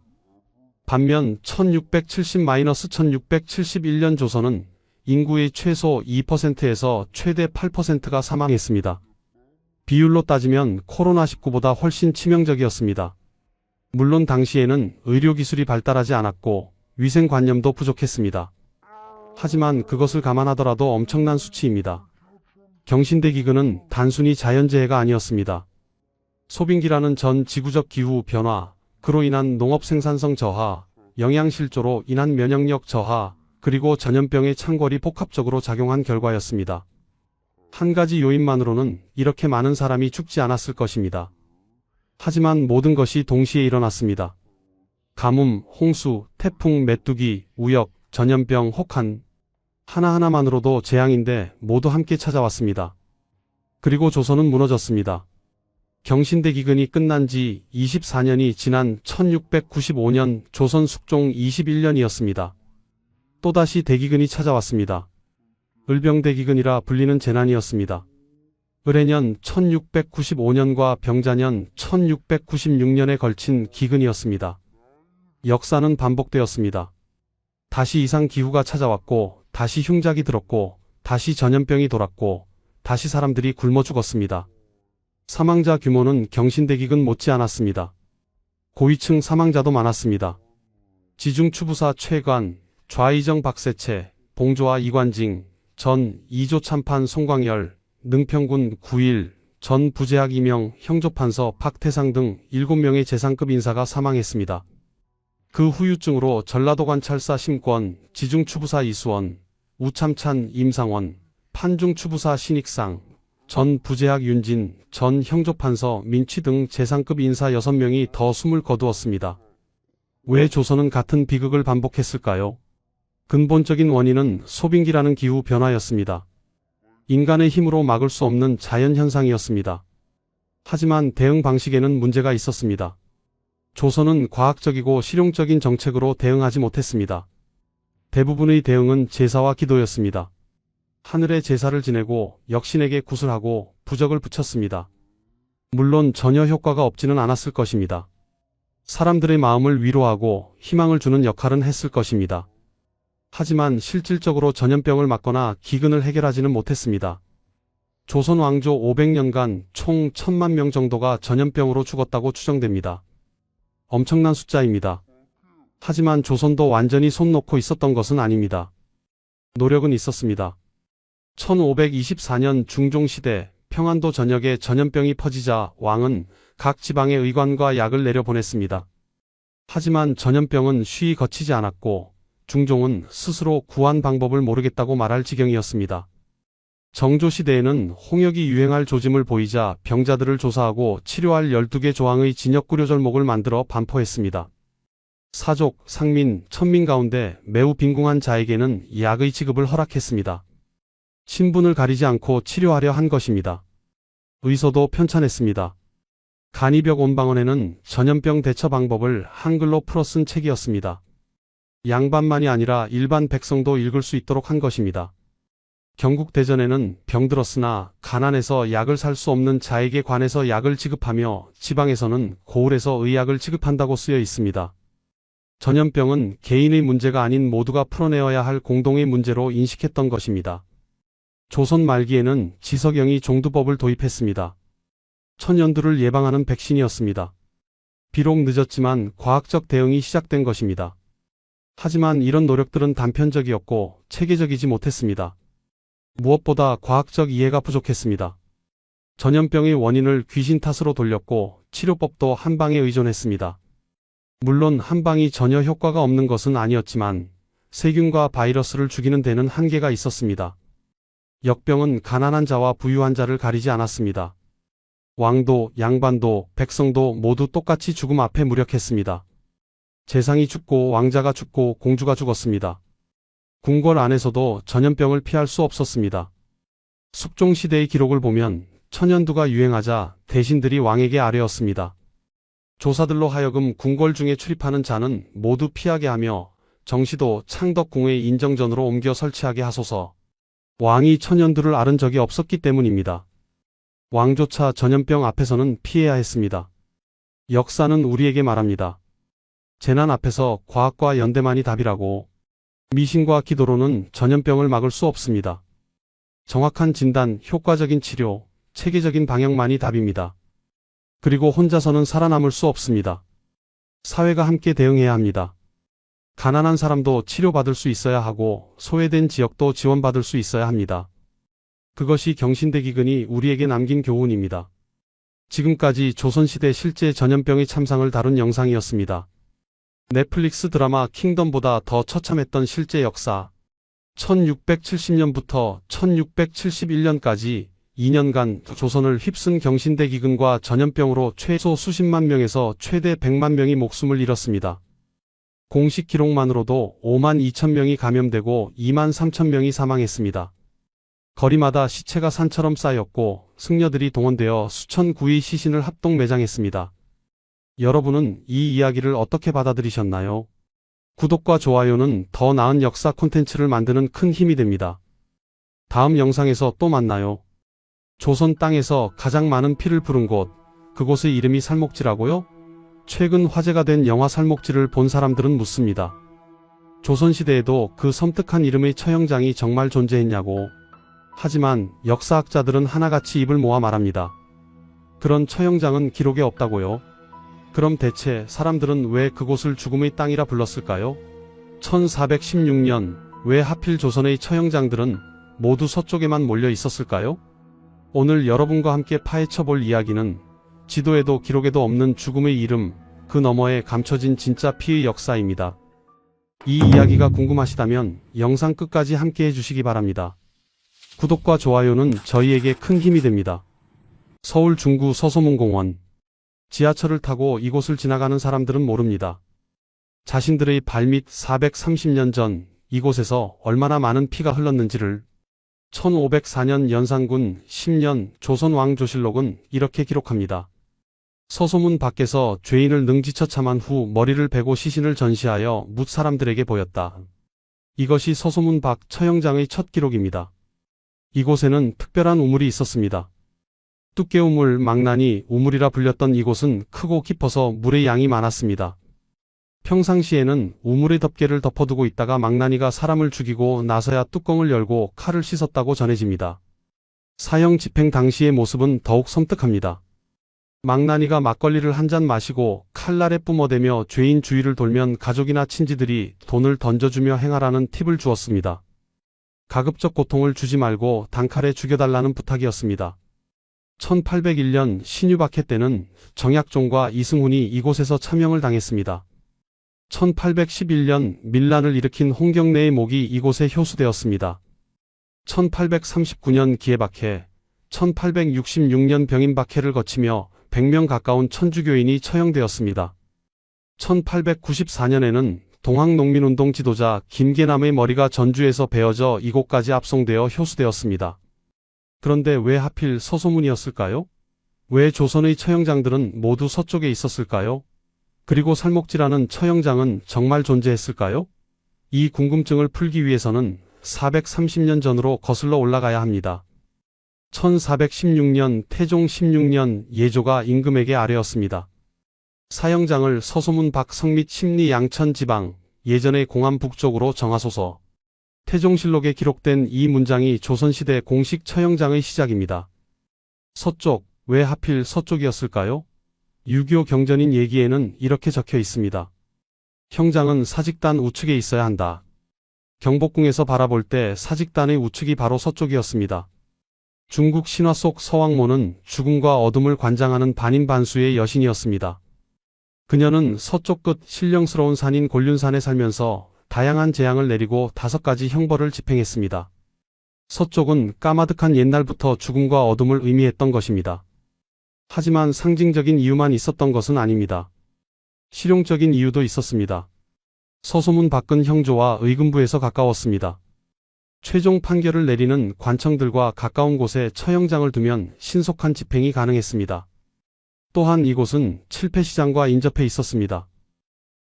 Speaker 1: 반면 1671년 조선은 인구의 최소 2%에서 최대 8%가 사망했습니다. 비율로 따지면 코로나19보다 훨씬 치명적이었습니다. 물론 당시에는 의료기술이 발달하지 않았고 위생관념도 부족했습니다. 하지만 그것을 감안하더라도 엄청난 수치입니다. 경신대기근은 단순히 자연재해가 아니었습니다. 소빙기라는 전 지구적 기후 변화, 그로 인한 농업 생산성 저하, 영양실조로 인한 면역력 저하, 그리고 전염병의 창궐이 복합적으로 작용한 결과였습니다. 한 가지 요인만으로는 이렇게 많은 사람이 죽지 않았을 것입니다. 하지만 모든 것이 동시에 일어났습니다. 가뭄, 홍수, 태풍, 메뚜기, 우역, 전염병, 혹한 하나하나만으로도 재앙인데 모두 함께 찾아왔습니다. 그리고 조선은 무너졌습니다. 경신대기근이 끝난 지 24년이 지난 1695년 조선 숙종 21년이었습니다. 또다시 대기근이 찾아왔습니다. 을병대기근이라 불리는 재난이었습니다. 을해년 1695년과 병자년 1696년에 걸친 기근이었습니다. 역사는 반복되었습니다. 다시 이상기후가 찾아왔고, 다시 흉작이 들었고, 다시 전염병이 돌았고, 다시 사람들이 굶어 죽었습니다. 사망자 규모는 경신대기근 못지않았습니다. 고위층 사망자도 많았습니다. 지중추부사 최관, 좌의정 박세채, 봉조와 이관징, 전 2조 참판 송광열, 능평군 9일, 전 부제학 이명, 형조판서 박태상 등 7명의 재상급 인사가 사망했습니다. 그 후유증으로 전라도 관찰사 심권, 지중추부사 이수원, 우참찬 임상원, 판중추부사 신익상, 전 부제학 윤진, 전 형조판서 민취 등 재상급 인사 6명이 더 숨을 거두었습니다. 왜 조선은 같은 비극을 반복했을까요? 근본적인 원인은 소빙기라는 기후 변화였습니다. 인간의 힘으로 막을 수 없는 자연현상이었습니다. 하지만 대응 방식에는 문제가 있었습니다. 조선은 과학적이고 실용적인 정책으로 대응하지 못했습니다. 대부분의 대응은 제사와 기도였습니다. 하늘에 제사를 지내고 역신에게 구슬하고 부적을 붙였습니다. 물론 전혀 효과가 없지는 않았을 것입니다. 사람들의 마음을 위로하고 희망을 주는 역할은 했을 것입니다. 하지만 실질적으로 전염병을 막거나 기근을 해결하지는 못했습니다. 조선 왕조 500년간 총 1000만 명 정도가 전염병으로 죽었다고 추정됩니다. 엄청난 숫자입니다. 하지만 조선도 완전히 손 놓고 있었던 것은 아닙니다. 노력은 있었습니다. 1524년 중종시대 평안도 전역에 전염병이 퍼지자 왕은 각 지방의 의관과 약을 내려보냈습니다. 하지만 전염병은 쉬이 거치지 않았고 중종은 스스로 구한 방법을 모르겠다고 말할 지경이었습니다. 정조시대에는 홍역이 유행할 조짐을 보이자 병자들을 조사하고 치료할 12개 조항의 진역구려절목을 만들어 반포했습니다. 사족, 상민, 천민 가운데 매우 빈궁한 자에게는 약의 지급을 허락했습니다. 신분을 가리지 않고 치료하려 한 것입니다. 의소도 편찬했습니다. 간이벽 온방언에는 전염병 대처 방법을 한글로 풀어 쓴 책이었습니다. 양반만이 아니라 일반 백성도 읽을 수 있도록 한 것입니다. 경국대전에는 병들었으나 가난해서 약을 살 수 없는 자에게 관해서 약을 지급하며 지방에서는 고을에서 의약을 지급한다고 쓰여 있습니다. 전염병은 개인의 문제가 아닌 모두가 풀어내어야 할 공동의 문제로 인식했던 것입니다. 조선 말기에는 지석영이 종두법을 도입했습니다. 천연두를 예방하는 백신이었습니다. 비록 늦었지만 과학적 대응이 시작된 것입니다. 하지만 이런 노력들은 단편적이었고 체계적이지 못했습니다. 무엇보다 과학적 이해가 부족했습니다. 전염병의 원인을 귀신 탓으로 돌렸고 치료법도 한방에 의존했습니다. 물론 한방이 전혀 효과가 없는 것은 아니었지만 세균과 바이러스를 죽이는 데는 한계가 있었습니다. 역병은 가난한 자와 부유한 자를 가리지 않았습니다. 왕도, 양반도, 백성도 모두 똑같이 죽음 앞에 무력했습니다. 재상이 죽고 왕자가 죽고 공주가 죽었습니다. 궁궐 안에서도 전염병을 피할 수 없었습니다. 숙종시대의 기록을 보면 천연두가 유행하자 대신들이 왕에게 아뢰었습니다. 조사들로 하여금 궁궐 중에 출입하는 자는 모두 피하게 하며 정시도 창덕궁의 인정전으로 옮겨 설치하게 하소서. 왕이 천연두를 앓은 적이 없었기 때문입니다. 왕조차 전염병 앞에서는 피해야 했습니다. 역사는 우리에게 말합니다. 재난 앞에서 과학과 연대만이 답이라고. 미신과 기도로는 전염병을 막을 수 없습니다. 정확한 진단, 효과적인 치료, 체계적인 방역만이 답입니다. 그리고 혼자서는 살아남을 수 없습니다. 사회가 함께 대응해야 합니다. 가난한 사람도 치료받을 수 있어야 하고 소외된 지역도 지원받을 수 있어야 합니다. 그것이 경신대기근이 우리에게 남긴 교훈입니다. 지금까지 조선시대 실제 전염병의 참상을 다룬 영상이었습니다. 넷플릭스 드라마 킹덤보다 더 처참했던 실제 역사. 1670년부터 1671년까지 2년간 조선을 휩쓴 경신대기근과 전염병으로 최소 수십만 명에서 최대 100만 명이 목숨을 잃었습니다. 공식 기록만으로도 5만 2천 명이 감염되고 2만 3천 명이 사망했습니다. 거리마다 시체가 산처럼 쌓였고 승려들이 동원되어 수천 구의 시신을 합동 매장했습니다. 여러분은 이 이야기를 어떻게 받아들이셨나요? 구독과 좋아요는 더 나은 역사 콘텐츠를 만드는 큰 힘이 됩니다. 다음 영상에서 또 만나요. 조선 땅에서 가장 많은 피를 부른 곳, 그곳의 이름이 살목지라고요? 최근 화제가 된 영화 살목지를 본 사람들은 묻습니다. 조선시대에도 그 섬뜩한 이름의 처형장이 정말 존재했냐고. 하지만 역사학자들은 하나같이 입을 모아 말합니다. 그런 처형장은 기록에 없다고요. 그럼 대체 사람들은 왜 그곳을 죽음의 땅이라 불렀을까요? 1416년 왜 하필 조선의 처형장들은 모두 서쪽에만 몰려 있었을까요? 오늘 여러분과 함께 파헤쳐 볼 이야기는 지도에도 기록에도 없는 죽음의 이름, 그 너머에 감춰진 진짜 피의 역사입니다. 이 이야기가 궁금하시다면 영상 끝까지 함께 해주시기 바랍니다. 구독과 좋아요는 저희에게 큰 힘이 됩니다. 서울 중구 서소문공원. 지하철을 타고 이곳을 지나가는 사람들은 모릅니다. 자신들의 발밑 430년 전 이곳에서 얼마나 많은 피가 흘렀는지를. 1504년 연산군 10년 조선왕조실록은 이렇게 기록합니다. 서소문 밖에서 죄인을 능지처 참한 후 머리를 베고 시신을 전시하여 묻 사람들에게 보였다. 이것이 서소문 밖 처형장의 첫 기록입니다. 이곳에는 특별한 우물이 있었습니다. 뚝개우물, 망나니 우물이라 불렸던 이곳은 크고 깊어서 물의 양이 많았습니다. 평상시에는 우물의 덮개를 덮어두고 있다가 망나니가 사람을 죽이고 나서야 뚜껑을 열고 칼을 씻었다고 전해집니다. 사형 집행 당시의 모습은 더욱 섬뜩합니다. 망나니가 막걸리를 한 잔 마시고 칼날에 뿜어대며 죄인 주위를 돌면 가족이나 친지들이 돈을 던져주며 행하라는 팁을 주었습니다. 가급적 고통을 주지 말고 단칼에 죽여달라는 부탁이었습니다. 1801년 신유박해 때는 정약종과 이승훈이 이곳에서 참형을 당했습니다. 1811년 밀란을 일으킨 홍경래의 목이 이곳에 효수되었습니다. 1839년 기해박해, 1866년 병인박해를 거치며 100명 가까운 천주교인이 처형되었습니다. 1894년에는 동학농민운동 지도자 김계남의 머리가 전주에서 베어져 이곳까지 압송되어 효수되었습니다. 그런데 왜 하필 서소문이었을까요? 왜 조선의 처형장들은 모두 서쪽에 있었을까요? 그리고 살목지라는 처형장은 정말 존재했을까요? 이 궁금증을 풀기 위해서는 430년 전으로 거슬러 올라가야 합니다. 1416년 태종 16년 예조가 임금에게 아뢰었습니다. 사형장을 서소문 밖 성밑 심리 양천 지방, 예전의 공안 북쪽으로 정하소서. 태종실록에 기록된 이 문장이 조선시대 공식 처형장의 시작입니다. 서쪽, 왜 하필 서쪽이었을까요? 6.25 경전인 얘기에는 이렇게 적혀 있습니다. 형장은 사직단 우측에 있어야 한다. 경복궁에서 바라볼 때 사직단의 우측이 바로 서쪽이었습니다. 중국 신화 속 서왕모는 죽음과 어둠을 관장하는 반인반수의 여신이었습니다. 그녀는 서쪽 끝 신령스러운 산인 곤륜산에 살면서 다양한 재앙을 내리고 5가지 형벌을 집행했습니다. 서쪽은 까마득한 옛날부터 죽음과 어둠을 의미했던 것입니다. 하지만 상징적인 이유만 있었던 것은 아닙니다. 실용적인 이유도 있었습니다. 서소문 밖은 형조와 의금부에서 가까웠습니다. 최종 판결을 내리는 관청들과 가까운 곳에 처형장을 두면 신속한 집행이 가능했습니다. 또한 이곳은 칠패시장과 인접해 있었습니다.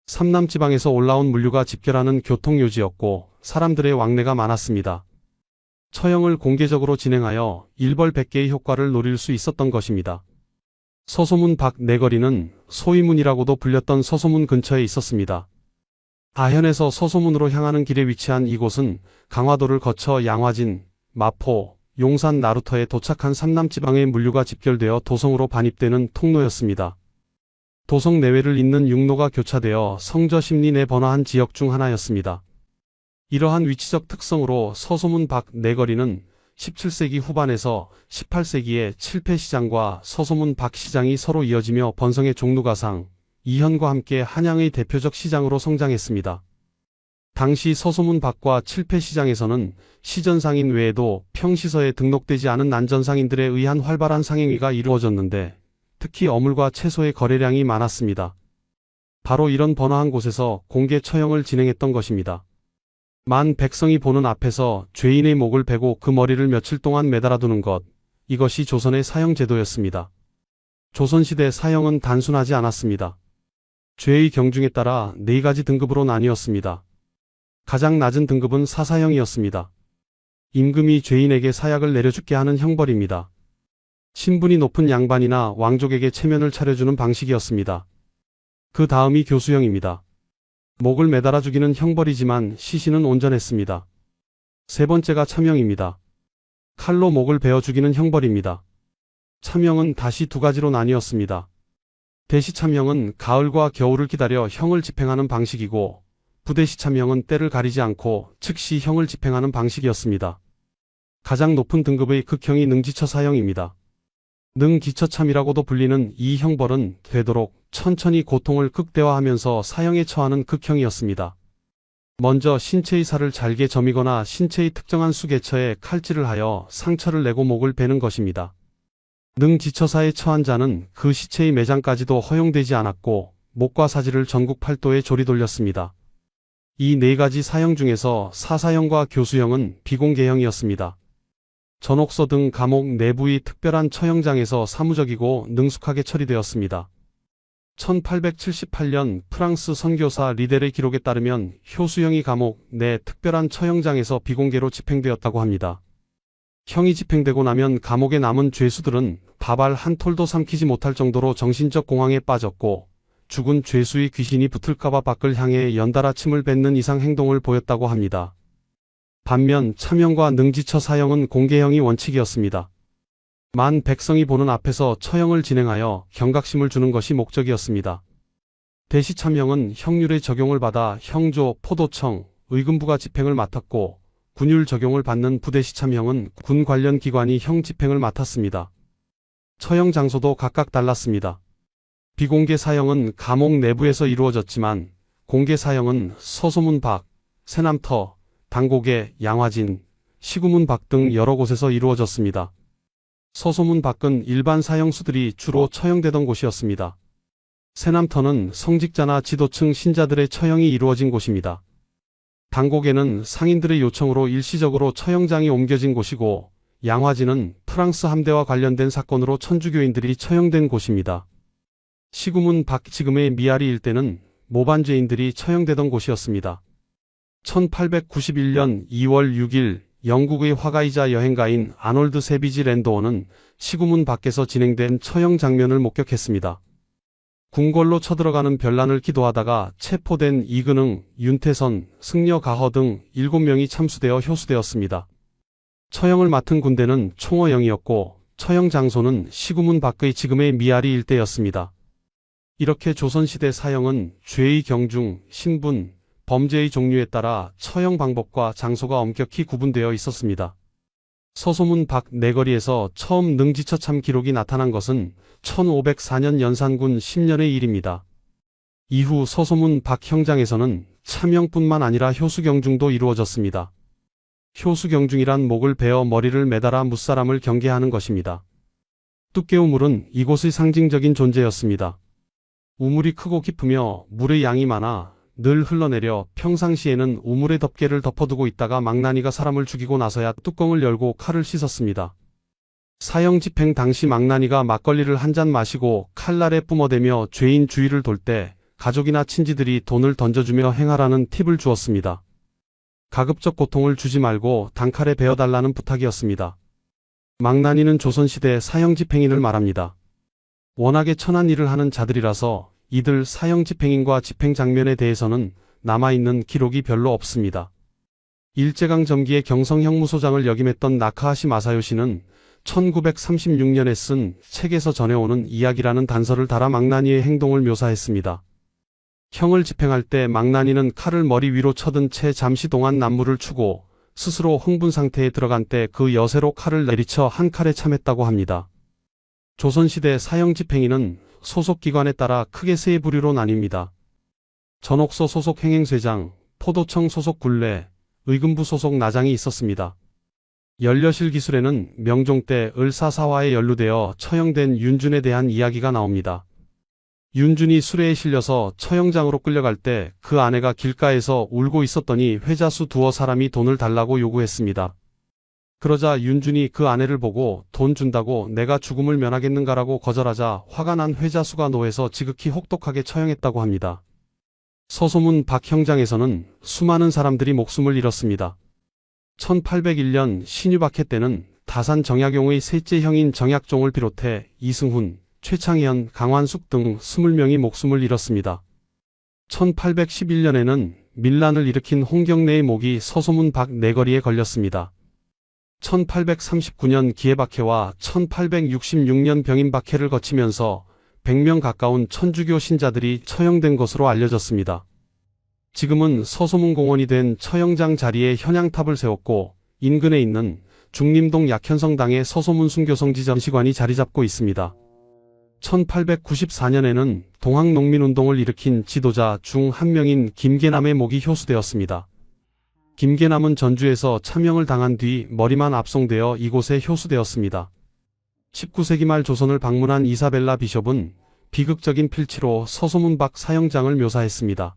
Speaker 1: 삼남지방에서 올라온 물류가 집결하는 교통요지였고 사람들의 왕래가 많았습니다. 처형을 공개적으로 진행하여 일벌백계의 효과를 노릴 수 있었던 것입니다. 서소문 밖 내거리는 소위문이라고도 불렸던 서소문 근처에 있었습니다. 아현에서 서소문으로 향하는 길에 위치한 이곳은 강화도를 거쳐 양화진, 마포, 용산 나루터에 도착한 삼남지방의 물류가 집결되어 도성으로 반입되는 통로였습니다. 도성 내외를 잇는 육로가 교차되어 성저 십리 내 번화한 지역 중 하나였습니다. 이러한 위치적 특성으로 서소문 밖 내거리는 17세기 후반에서 18세기에 칠패시장과 서소문 밖 시장이 서로 이어지며 번성의 종루가상, 이현과 함께 한양의 대표적 시장으로 성장했습니다. 당시 서소문 밖과 칠패시장에서는 시전상인 외에도 평시서에 등록되지 않은 난전상인들에 의한 활발한 상행위가 이루어졌는데 특히 어물과 채소의 거래량이 많았습니다. 바로 이런 번화한 곳에서 공개 처형을 진행했던 것입니다. 만 백성이 보는 앞에서 죄인의 목을 베고 그 머리를 며칠 동안 매달아 두는 것, 이것이 조선의 사형제도였습니다. 조선시대 사형은 단순하지 않았습니다. 죄의 경중에 따라 4가지 등급으로 나뉘었습니다. 가장 낮은 등급은 사사형이었습니다. 임금이 죄인에게 사약을 내려죽게 하는 형벌입니다. 신분이 높은 양반이나 왕족에게 체면을 차려주는 방식이었습니다. 그 다음이 교수형입니다. 목을 매달아 죽이는 형벌이지만 시신은 온전했습니다. 세 번째가 참형입니다. 칼로 목을 베어 죽이는 형벌입니다. 참형은 다시 2가지로 나뉘었습니다. 대시참형은 가을과 겨울을 기다려 형을 집행하는 방식이고 부대시참형은 때를 가리지 않고 즉시 형을 집행하는 방식이었습니다. 가장 높은 등급의 극형이 능지처사형입니다. 능기처참이라고도 불리는 이 형벌은 되도록 천천히 고통을 극대화하면서 사형에 처하는 극형이었습니다. 먼저 신체의 살을 잘게 저미거나 신체의 특정한 수개처에 칼질을 하여 상처를 내고 목을 베는 것입니다. 능지처사에 처한 자는 그 시체의 매장까지도 허용되지 않았고 목과 사지를 전국 팔도에 조리 돌렸습니다. 이 4가지 사형 중에서 사사형과 교수형은 비공개형이었습니다. 전옥소 등 감옥 내부의 특별한 처형장에서 사무적이고 능숙하게 처리되었습니다. 1878년 프랑스 선교사 리델의 기록에 따르면 효수형이 감옥 내 특별한 처형장에서 비공개로 집행되었다고 합니다. 형이 집행되고 나면 감옥에 남은 죄수들은 밥알 한 톨도 삼키지 못할 정도로 정신적 공황에 빠졌고 죽은 죄수의 귀신이 붙을까봐 밖을 향해 연달아 침을 뱉는 이상 행동을 보였다고 합니다. 반면 참형과 능지처 사형은 공개형이 원칙이었습니다. 만 백성이 보는 앞에서 처형을 진행하여 경각심을 주는 것이 목적이었습니다. 대시참형은 형률의 적용을 받아 형조, 포도청, 의금부가 집행을 맡았고 군율 적용을 받는 부대시참형은 군 관련 기관이 형 집행을 맡았습니다. 처형 장소도 각각 달랐습니다. 비공개 사형은 감옥 내부에서 이루어졌지만 공개 사형은 서소문 밖, 새남터, 당곡에, 양화진, 시구문 밖 등 여러 곳에서 이루어졌습니다. 서소문 밖은 일반 사형수들이 주로 처형되던 곳이었습니다. 새남터는 성직자나 지도층 신자들의 처형이 이루어진 곳입니다. 당곡에는 상인들의 요청으로 일시적으로 처형장이 옮겨진 곳이고 양화진은 프랑스 함대와 관련된 사건으로 천주교인들이 처형된 곳입니다. 시구문 밖 지금의 미아리 일대는 모반죄인들이 처형되던 곳이었습니다. 1891년 2월 6일 영국의 화가이자 여행가인 아놀드 세비지 랜도어는 시구문 밖에서 진행된 처형 장면을 목격했습니다. 궁궐로 쳐들어가는 별난을 기도하다가 체포된 이근흥, 윤태선, 승려 가허 등 7명이 참수되어 효수되었습니다. 처형을 맡은 군대는 총어영이었고 처형 장소는 시구문 밖의 지금의 미아리 일대였습니다. 이렇게 조선시대 사형은 죄의 경중, 신분, 범죄의 종류에 따라 처형 방법과 장소가 엄격히 구분되어 있었습니다. 서소문 밖 내거리에서 처음 능지처참 기록이 나타난 것은 1504년 연산군 10년의 일입니다. 이후 서소문 밖 형장에서는 참형뿐만 아니라 효수경중도 이루어졌습니다. 효수경중이란 목을 베어 머리를 매달아 무사람을 경계하는 것입니다. 뚝개우물은 이곳의 상징적인 존재였습니다. 우물이 크고 깊으며 물의 양이 많아 늘 흘러내려 평상시에는 우물의 덮개를 덮어두고 있다가 망나니가 사람을 죽이고 나서야 뚜껑을 열고 칼을 씻었습니다. 사형 집행 당시 망나니가 막걸리를 한 잔 마시고 칼날에 뿜어대며 죄인 주위를 돌 때 가족이나 친지들이 돈을 던져주며 행하라는 팁을 주었습니다. 가급적 고통을 주지 말고 단칼에 베어달라는 부탁이었습니다. 망나니는 조선시대 사형 집행인을 말합니다. 워낙에 천한 일을 하는 자들이라서 이들 사형 집행인과 집행 장면에 대해서는 남아있는 기록이 별로 없습니다. 일제강 점기의 경성 형무소장을 역임했던 나카하시 마사요시는 1936년에 쓴 책에서 전해오는 이야기라는 단서를 달아 망나니의 행동을 묘사했습니다. 형을 집행할 때 망나니는 칼을 머리 위로 쳐든 채 잠시 동안 난무를 추고 스스로 흥분 상태에 들어간 때 그 여세로 칼을 내리쳐 한 칼에 참했다고 합니다. 조선시대 사형 집행인은 소속 기관에 따라 크게 세 부류로 나뉩니다. 전옥소 소속 행행쇠장, 포도청 소속 굴레, 의금부 소속 나장이 있었습니다. 연려실 기술에는 명종 때 을사사화에 연루되어 처형된 윤준에 대한 이야기가 나옵니다. 윤준이 수레에 실려서 처형장으로 끌려갈 때 그 아내가 길가에서 울고 있었더니 회자수 두어 사람이 돈을 달라고 요구했습니다. 그러자 윤준이 그 아내를 보고 돈 준다고 내가 죽음을 면하겠는가라고 거절하자 화가 난 회자수가 노해서 지극히 혹독하게 처형했다고 합니다. 서소문 박형장에서는 수많은 사람들이 목숨을 잃었습니다. 1801년 신유박해 때는 다산 정약용의 셋째 형인 정약종을 비롯해 이승훈, 최창현, 강환숙 등 20명이 목숨을 잃었습니다. 1811년에는 밀란을 일으킨 홍경래의 목이 서소문 박 내거리에 걸렸습니다. 1839년 기해박해와 1866년 병인박해를 거치면서 100명 가까운 천주교 신자들이 처형된 것으로 알려졌습니다. 지금은 서소문 공원이 된 처형장 자리에 현양탑을 세웠고 인근에 있는 중림동 약현성당에 서소문 순교성지 전시관이 자리 잡고 있습니다. 1894년에는 동학농민운동을 일으킨 지도자 중 한 명인 김계남의 목이 효수되었습니다. 김계남은 전주에서 참형을 당한 뒤 머리만 압송되어 이곳에 효수되었습니다. 19세기 말 조선을 방문한 이사벨라 비숍은 비극적인 필치로 서소문 박 사형장을 묘사했습니다.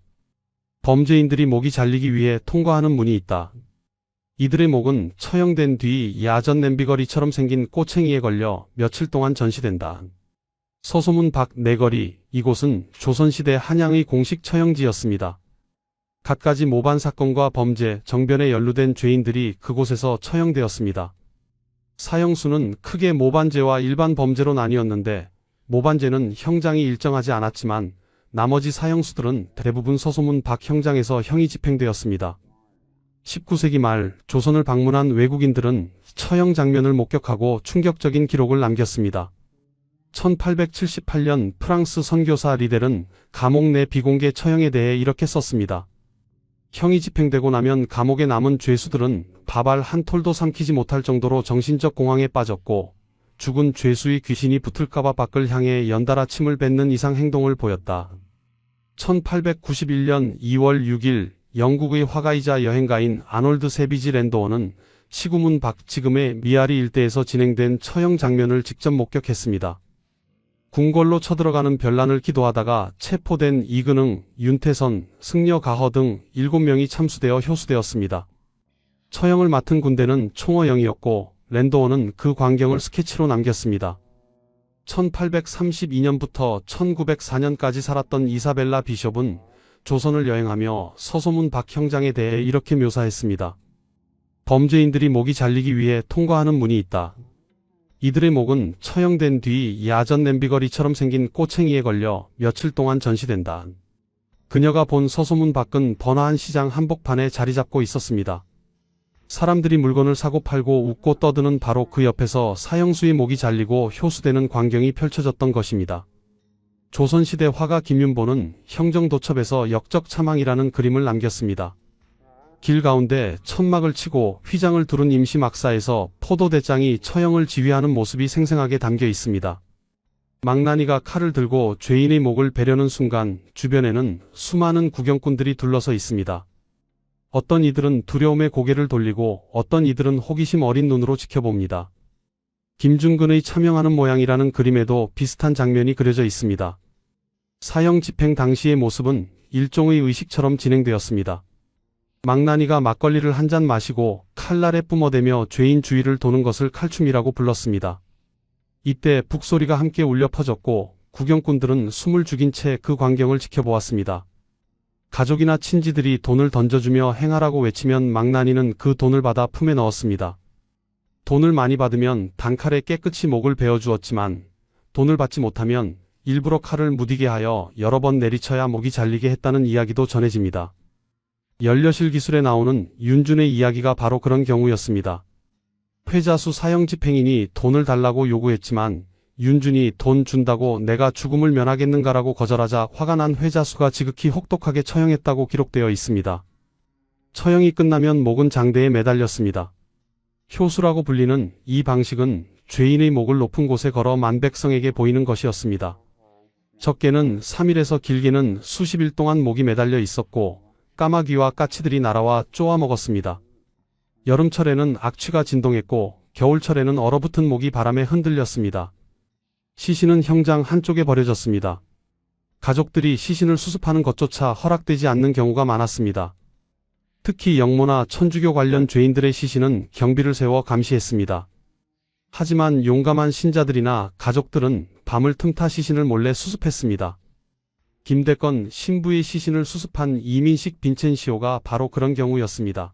Speaker 1: 범죄인들이 목이 잘리기 위해 통과하는 문이 있다. 이들의 목은 처형된 뒤 야전 냄비거리처럼 생긴 꼬챙이에 걸려 며칠 동안 전시된다. 서소문 박 내거리, 이곳은 조선시대 한양의 공식 처형지였습니다. 갖가지 모반 사건과 범죄, 정변에 연루된 죄인들이 그곳에서 처형되었습니다. 사형수는 크게 모반죄와 일반 범죄로 나뉘었는데 모반죄는 형장이 일정하지 않았지만 나머지 사형수들은 대부분 서소문 박 형장에서 형이 집행되었습니다. 19세기 말 조선을 방문한 외국인들은 처형 장면을 목격하고 충격적인 기록을 남겼습니다. 1878년 프랑스 선교사 리델은 감옥 내 비공개 처형에 대해 이렇게 썼습니다. 형이 집행되고 나면 감옥에 남은 죄수들은 밥알 한 톨도 삼키지 못할 정도로 정신적 공황에 빠졌고 죽은 죄수의 귀신이 붙을까봐 밖을 향해 연달아 침을 뱉는 이상 행동을 보였다. 1891년 2월 6일 영국의 화가이자 여행가인 아놀드 세비지 랜도어는 시구문 박 지금의 미아리 일대에서 진행된 처형 장면을 직접 목격했습니다. 궁궐로 쳐들어가는 별난을 기도하다가 체포된 이근흥, 윤태선, 승려 가허 등 7명이 참수되어 효수되었습니다. 처형을 맡은 군대는 총어영이었고 랜도어는 그 광경을 스케치로 남겼습니다. 1832년부터 1904년까지 살았던 이사벨라 비숍은 조선을 여행하며 서소문 박 형장에 대해 이렇게 묘사했습니다. 범죄인들이 목이 잘리기 위해 통과하는 문이 있다. 이들의 목은 처형된 뒤 야전 냄비거리처럼 생긴 꼬챙이에 걸려 며칠 동안 전시된다. 그녀가 본 서소문 밖은 번화한 시장 한복판에 자리 잡고 있었습니다. 사람들이 물건을 사고 팔고 웃고 떠드는 바로 그 옆에서 사형수의 목이 잘리고 효수되는 광경이 펼쳐졌던 것입니다. 조선시대 화가 김윤보는 형정도첩에서 역적참항이라는 그림을 남겼습니다. 길 가운데 천막을 치고 휘장을 두른 임시막사에서 포도대장이 처형을 지휘하는 모습이 생생하게 담겨 있습니다. 망나니가 칼을 들고 죄인의 목을 베려는 순간 주변에는 수많은 구경꾼들이 둘러서 있습니다. 어떤 이들은 두려움에 고개를 돌리고 어떤 이들은 호기심 어린 눈으로 지켜봅니다. 김중근의 참형하는 모양이라는 그림에도 비슷한 장면이 그려져 있습니다. 사형 집행 당시의 모습은 일종의 의식처럼 진행되었습니다. 망나니가 막걸리를 한 잔 마시고 칼날에 뿜어대며 죄인 주위를 도는 것을 칼춤이라고 불렀습니다. 이때 북소리가 함께 울려 퍼졌고 구경꾼들은 숨을 죽인 채 그 광경을 지켜보았습니다. 가족이나 친지들이 돈을 던져주며 행하라고 외치면 망나니는 그 돈을 받아 품에 넣었습니다. 돈을 많이 받으면 단칼에 깨끗이 목을 베어주었지만 돈을 받지 못하면 일부러 칼을 무디게 하여 여러 번 내리쳐야 목이 잘리게 했다는 이야기도 전해집니다. 연려실 기술에 나오는 윤준의 이야기가 바로 그런 경우였습니다. 회자수 사형 집행인이 돈을 달라고 요구했지만 윤준이 돈 준다고 내가 죽음을 면하겠는가라고 거절하자 화가 난 회자수가 지극히 혹독하게 처형했다고 기록되어 있습니다. 처형이 끝나면 목은 장대에 매달렸습니다. 효수라고 불리는 이 방식은 죄인의 목을 높은 곳에 걸어 만백성에게 보이는 것이었습니다. 적게는 3일에서 길게는 수십일 동안 목이 매달려 있었고 까마귀와 까치들이 날아와 쪼아 먹었습니다. 여름철에는 악취가 진동했고 겨울철에는 얼어붙은 목이 바람에 흔들렸습니다. 시신은 형장 한쪽에 버려졌습니다. 가족들이 시신을 수습하는 것조차 허락되지 않는 경우가 많았습니다. 특히 영모나 천주교 관련 죄인들의 시신은 경비를 세워 감시했습니다. 하지만 용감한 신자들이나 가족들은 밤을 틈타 시신을 몰래 수습했습니다. 김대건 신부의 시신을 수습한 이민식 빈첸시오가 바로 그런 경우였습니다.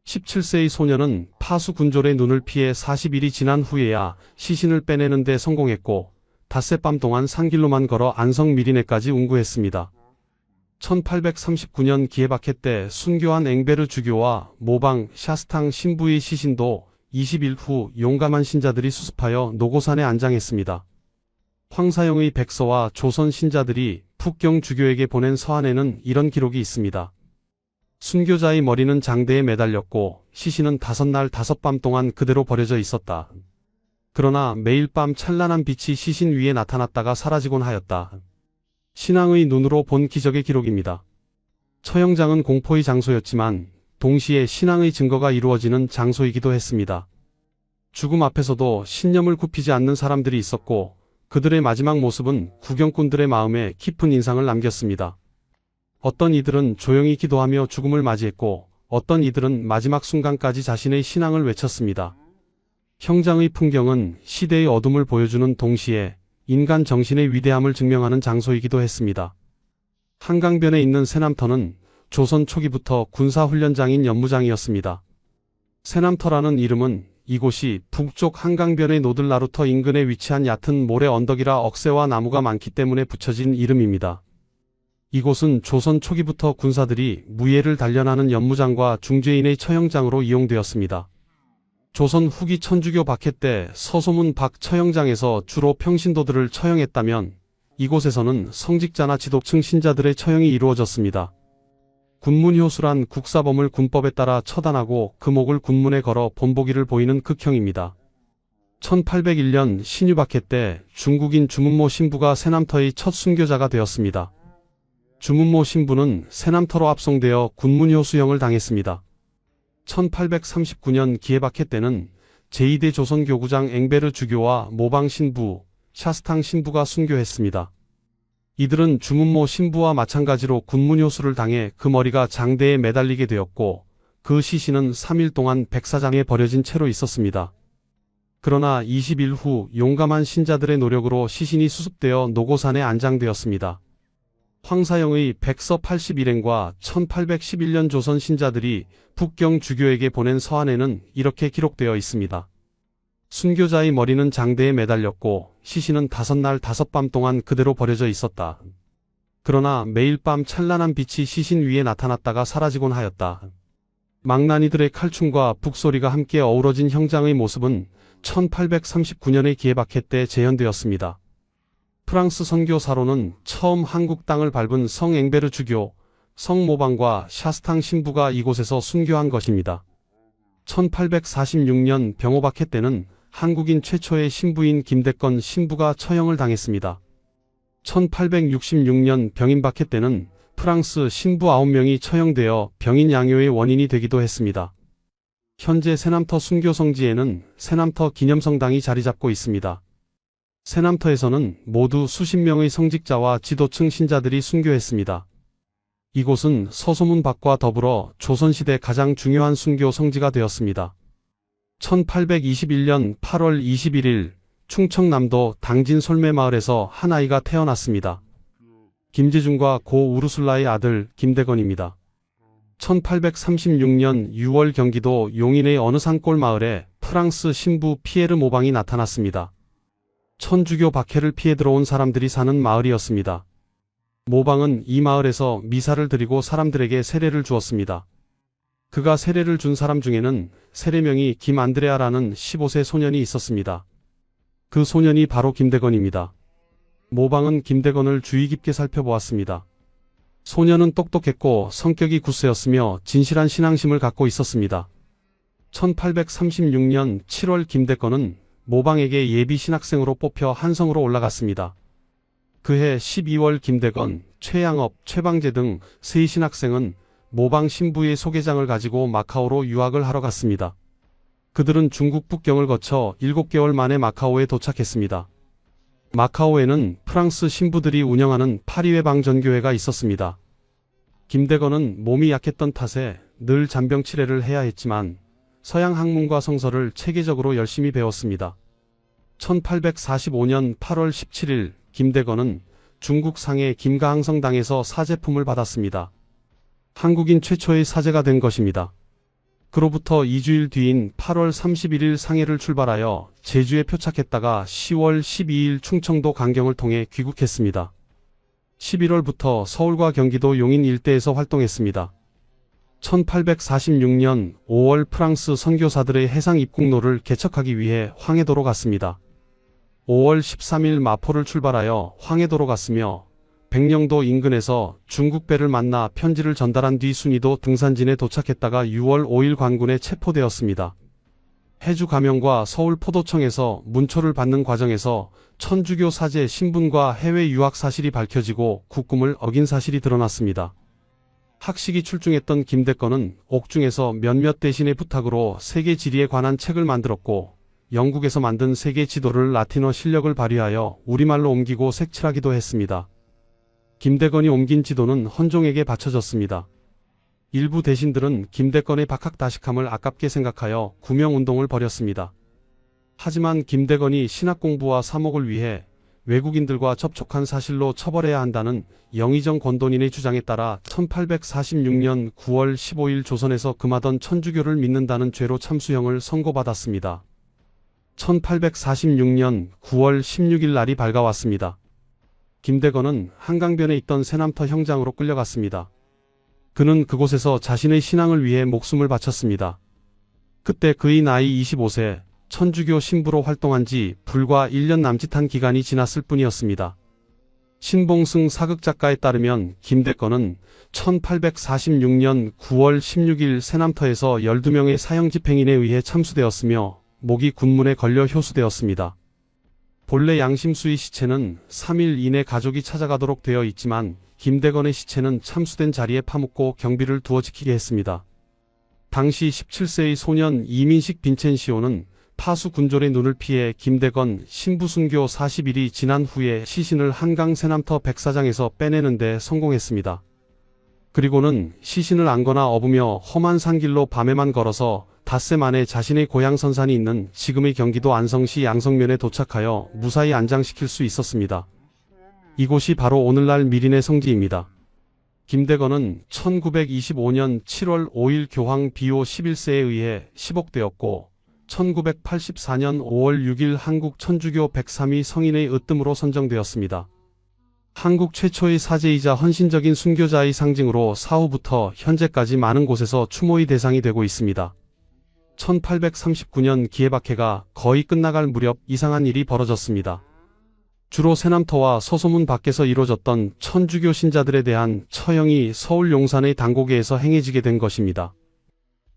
Speaker 1: 17세의 소녀는 파수 군졸의 눈을 피해 40일이 지난 후에야 시신을 빼내는 데 성공했고 닷새밤 동안 산길로만 걸어 안성 미리네까지 운구했습니다. 1839년 기해박해 때 순교한 앵베르 주교와 모방 샤스탕 신부의 시신도 20일 후 용감한 신자들이 수습하여 노고산에 안장했습니다. 황사영의 백서와 조선 신자들이 북경 주교에게 보낸 서한에는 이런 기록이 있습니다. 순교자의 머리는 장대에 매달렸고 시신은 5날 5밤 동안 그대로 버려져 있었다. 그러나 매일 밤 찬란한 빛이 시신 위에 나타났다가 사라지곤 하였다. 신앙의 눈으로 본 기적의 기록입니다. 처형장은 공포의 장소였지만 동시에 신앙의 증거가 이루어지는 장소이기도 했습니다. 죽음 앞에서도 신념을 굽히지 않는 사람들이 있었고 그들의 마지막 모습은 구경꾼들의 마음에 깊은 인상을 남겼습니다. 어떤 이들은 조용히 기도하며 죽음을 맞이했고 어떤 이들은 마지막 순간까지 자신의 신앙을 외쳤습니다. 형장의 풍경은 시대의 어둠을 보여주는 동시에 인간 정신의 위대함을 증명하는 장소이기도 했습니다. 한강변에 있는 새남터는 조선 초기부터 군사훈련장인 연무장이었습니다. 새남터라는 이름은 이곳이 북쪽 한강변의 노들나루터 인근에 위치한 얕은 모래 언덕이라 억새와 나무가 많기 때문에 붙여진 이름입니다. 이곳은 조선 초기부터 군사들이 무예를 단련하는 연무장과 중죄인의 처형장으로 이용되었습니다. 조선 후기 천주교 박해 때 서소문 박 처형장에서 주로 평신도들을 처형했다면 이곳에서는 성직자나 지도층 신자들의 처형이 이루어졌습니다. 군문효수란 국사범을 군법에 따라 처단하고 그 목을 군문에 걸어 본보기를 보이는 극형입니다. 1801년 신유 박해 때 중국인 주문모 신부가 새남터의 첫 순교자가 되었습니다. 주문모 신부는 새남터로 압송되어 군문효수형을 당했습니다. 1839년 기해박해 때는 제2대 조선교구장 앵베르 주교와 모방 신부, 샤스탕 신부가 순교했습니다. 이들은 주문모 신부와 마찬가지로 군문효수를 당해 그 머리가 장대에 매달리게 되었고 그 시신은 3일 동안 백사장에 버려진 채로 있었습니다. 그러나 20일 후 용감한 신자들의 노력으로 시신이 수습되어 노고산에 안장되었습니다. 황사영의 백서 81행과 1811년 조선 신자들이 북경 주교에게 보낸 서한에는 이렇게 기록되어 있습니다. 순교자의 머리는 장대에 매달렸고 시신은 5날 5밤 동안 그대로 버려져 있었다. 그러나 매일 밤 찬란한 빛이 시신 위에 나타났다가 사라지곤 하였다. 망나니들의 칼춤과 북소리가 함께 어우러진 형장의 모습은 1839년의 기해박해 때 재현되었습니다. 프랑스 선교사로는 처음 한국 땅을 밟은 성 앵베르 주교, 성 모방과 샤스탕 신부가 이곳에서 순교한 것입니다. 1846년 병호박해 때는 한국인 최초의 신부인 김대건 신부가 처형을 당했습니다. 1866년 병인박해 때는 프랑스 신부 9명이 처형되어 병인 양요의 원인이 되기도 했습니다. 현재 새남터 순교성지에는 새남터 기념성당이 자리 잡고 있습니다. 새남터에서는 모두 수십 명의 성직자와 지도층 신자들이 순교했습니다. 이곳은 서소문 박과 더불어 조선시대 가장 중요한 순교 성지가 되었습니다. 1821년 8월 21일 충청남도 당진 솔매마을에서 한 아이가 태어났습니다. 김재준과 고 우르술라의 아들 김대건입니다. 1836년 6월 경기도 용인의 어느 산골 마을에 프랑스 신부 피에르 모방이 나타났습니다. 천주교 박해를 피해 들어온 사람들이 사는 마을이었습니다. 모방은 이 마을에서 미사를 드리고 사람들에게 세례를 주었습니다. 그가 세례를 준 사람 중에는 세례명이 김안드레아라는 15세 소년이 있었습니다. 그 소년이 바로 김대건입니다. 모방은 김대건을 주의 깊게 살펴보았습니다. 소년은 똑똑했고 성격이 굳세었으며 진실한 신앙심을 갖고 있었습니다. 1836년 7월 김대건은 모방에게 예비 신학생으로 뽑혀 한성으로 올라갔습니다. 그해 12월 김대건, 최양업, 최방재 등 세 신학생은 모방 신부의 소개장을 가지고 마카오로 유학을 하러 갔습니다. 그들은 중국 북경을 거쳐 7개월 만에 마카오에 도착했습니다. 마카오에는 프랑스 신부들이 운영하는 파리외방 전교회가 있었습니다. 김대건은 몸이 약했던 탓에 늘 잔병 치레를 해야 했지만 서양 학문과 성서를 체계적으로 열심히 배웠습니다. 1845년 8월 17일 김대건은 중국 상해 김가항성당에서 사제품을 받았습니다. 한국인 최초의 사제가 된 것입니다. 그로부터 2주일 뒤인 8월 31일 상해를 출발하여 제주에 표착했다가 10월 12일 충청도 강경을 통해 귀국했습니다. 11월부터 서울과 경기도 용인 일대에서 활동했습니다. 1846년 5월 프랑스 선교사들의 해상 입국로를 개척하기 위해 황해도로 갔습니다. 5월 13일 마포를 출발하여 황해도로 갔으며 백령도 인근에서 중국 배를 만나 편지를 전달한 뒤 순이도 등산진에 도착했다가 6월 5일 관군에 체포되었습니다. 해주 가명과 서울 포도청에서 문초를 받는 과정에서 천주교 사제 신분과 해외 유학 사실이 밝혀지고 국금을 어긴 사실이 드러났습니다. 학식이 출중했던 김대건은 옥중에서 몇몇 대신의 부탁으로 세계 지리에 관한 책을 만들었고 영국에서 만든 세계 지도를 라틴어 실력을 발휘하여 우리말로 옮기고 색칠하기도 했습니다. 김대건이 옮긴 지도는 헌종에게 바쳐졌습니다. 일부 대신들은 김대건의 박학다식함을 아깝게 생각하여 구명운동을 벌였습니다. 하지만 김대건이 신학공부와 사목을 위해 외국인들과 접촉한 사실로 처벌해야 한다는 영의정 권돈인의 주장에 따라 1846년 9월 15일 조선에서 금하던 천주교를 믿는다는 죄로 참수형을 선고받았습니다. 1846년 9월 16일 날이 밝아왔습니다. 김대건은 한강변에 있던 새남터 형장으로 끌려갔습니다. 그는 그곳에서 자신의 신앙을 위해 목숨을 바쳤습니다. 그때 그의 나이 25세, 천주교 신부로 활동한 지 불과 1년 남짓한 기간이 지났을 뿐이었습니다. 신봉승 사극작가에 따르면 김대건은 1846년 9월 16일 새남터에서 12명의 사형집행인에 의해 참수되었으며 목이 군문에 걸려 효수되었습니다. 본래 양심수의 시체는 3일 이내 가족이 찾아가도록 되어 있지만 김대건의 시체는 참수된 자리에 파묻고 경비를 두어 지키게 했습니다. 당시 17세의 소년 이민식 빈첸시오는 파수 군졸의 눈을 피해 김대건 신부 순교 40일이 지난 후에 시신을 한강 새남터 백사장에서 빼내는 데 성공했습니다. 그리고는 시신을 안거나 업으며 험한 산길로 밤에만 걸어서 닷새 만에 자신의 고향 선산이 있는 지금의 경기도 안성시 양성면에 도착하여 무사히 안장시킬 수 있었습니다. 이곳이 바로 오늘날 미린의 성지입니다. 김대건은 1925년 7월 5일 교황 비오 11세에 의해 시복되었고 1984년 5월 6일 한국 천주교 103위 성인의 으뜸으로 선정되었습니다. 한국 최초의 사제이자 헌신적인 순교자의 상징으로 사후부터 현재까지 많은 곳에서 추모의 대상이 되고 있습니다. 1839년 기해박해가 거의 끝나갈 무렵 이상한 일이 벌어졌습니다. 주로 새남터와 서소문 밖에서 이루어졌던 천주교 신자들에 대한 처형이 서울 용산의 당고개에서 행해지게 된 것입니다.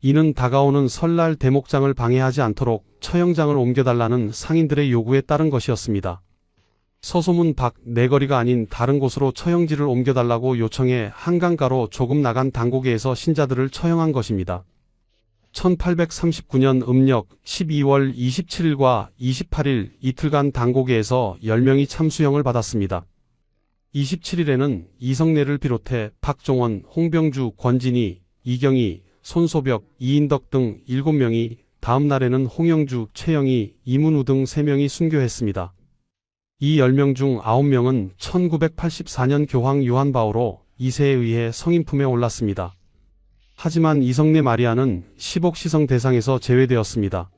Speaker 1: 이는 다가오는 설날 대목장을 방해하지 않도록 처형장을 옮겨달라는 상인들의 요구에 따른 것이었습니다. 서소문 밖 내거리가 아닌 다른 곳으로 처형지를 옮겨달라고 요청해 한강가로 조금 나간 당고개에서 신자들을 처형한 것입니다. 1839년 음력 12월 27일과 28일 이틀간 당고개에서 10명이 참수형을 받았습니다. 27일에는 이성래를 비롯해 박종원, 홍병주, 권진희, 이경희, 손소벽, 이인덕 등 7명이 다음 날에는 홍영주, 최영희, 이문우 등 3명이 순교했습니다. 이 10명 중 9명은 1984년 교황 요한 바오로 2세에 의해 성인품에 올랐습니다. 하지만 이성내 마리아는 10억 시성 대상에서 제외되었습니다.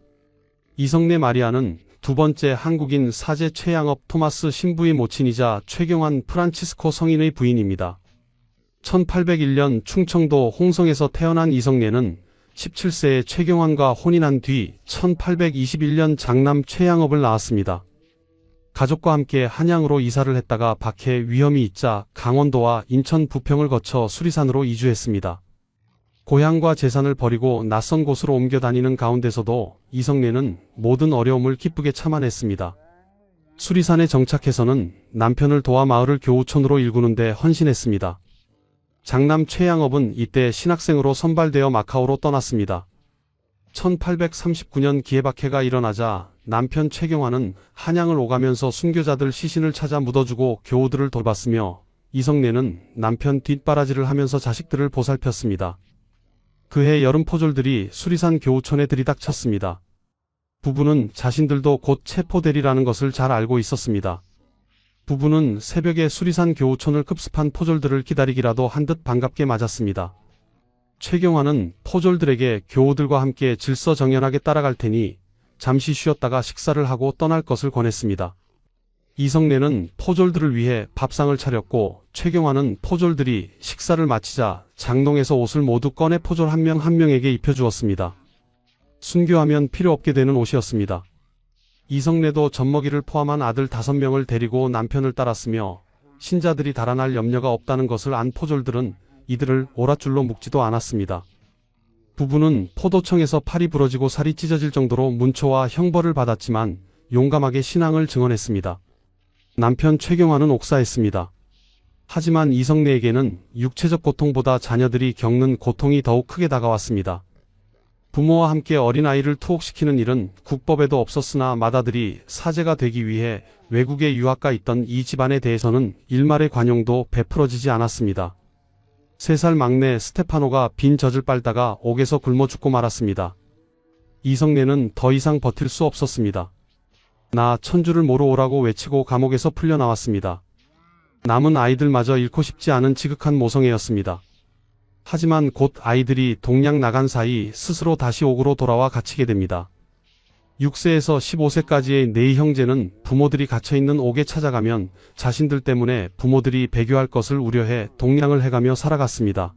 Speaker 1: 이성내 마리아는 두 번째 한국인 사제 최양업 토마스 신부의 모친이자 최경환 프란치스코 성인의 부인입니다. 1801년 충청도 홍성에서 태어난 이성내는 17세에 최경환과 혼인한 뒤 1821년 장남 최양업을 낳았습니다. 가족과 함께 한양으로 이사를 했다가 박해 위험이 있자 강원도와 인천 부평을 거쳐 수리산으로 이주했습니다. 고향과 재산을 버리고 낯선 곳으로 옮겨 다니는 가운데서도 이성내는 모든 어려움을 기쁘게 참아냈습니다. 수리산에 정착해서는 남편을 도와 마을을 교우촌으로 일구는 데 헌신했습니다. 장남 최양업은 이때 신학생으로 선발되어 마카오로 떠났습니다. 1839년 기해박해가 일어나자 남편 최경환은 한양을 오가면서 순교자들 시신을 찾아 묻어주고 교우들을 돌봤으며 이성내는 남편 뒷바라지를 하면서 자식들을 보살폈습니다. 그해 여름 포졸들이 수리산 교우촌에 들이닥쳤습니다. 부부는 자신들도 곧 체포되리라는 것을 잘 알고 있었습니다. 부부는 새벽에 수리산 교우촌을 급습한 포졸들을 기다리기라도 한 듯 반갑게 맞았습니다. 최경환은 포졸들에게 교우들과 함께 질서정연하게 따라갈 테니 잠시 쉬었다가 식사를 하고 떠날 것을 권했습니다. 이성내는 포졸들을 위해 밥상을 차렸고 최경환은 포졸들이 식사를 마치자 장롱에서 옷을 모두 꺼내 포졸 한 명 한 명에게 입혀주었습니다. 순교하면 필요 없게 되는 옷이었습니다. 이성내도 젖먹이를 포함한 아들 5명을 데리고 남편을 따랐으며 신자들이 달아날 염려가 없다는 것을 안 포졸들은 이들을 오랏줄로 묶지도 않았습니다. 부부는 포도청에서 팔이 부러지고 살이 찢어질 정도로 문초와 형벌을 받았지만 용감하게 신앙을 증언했습니다. 남편 최경환은 옥사했습니다. 하지만 이성내에게는 육체적 고통보다 자녀들이 겪는 고통이 더욱 크게 다가왔습니다. 부모와 함께 어린아이를 투옥시키는 일은 국법에도 없었으나 맏아들이 사제가 되기 위해 외국에 유학가 있던 이 집안에 대해서는 일말의 관용도 베풀어지지 않았습니다. 3살 막내 스테파노가 빈 젖을 빨다가 옥에서 굶어 죽고 말았습니다. 이성내는 더 이상 버틸 수 없었습니다. 나 천주를 모러 오라고 외치고 감옥에서 풀려나왔습니다. 남은 아이들마저 잃고 싶지 않은 지극한 모성애였습니다. 하지만 곧 아이들이 동양 나간 사이 스스로 다시 옥으로 돌아와 갇히게 됩니다. 6세에서 15세까지의 4형제는 부모들이 갇혀있는 옥에 찾아가면 자신들 때문에 부모들이 배교할 것을 우려해 동양을 해가며 살아갔습니다.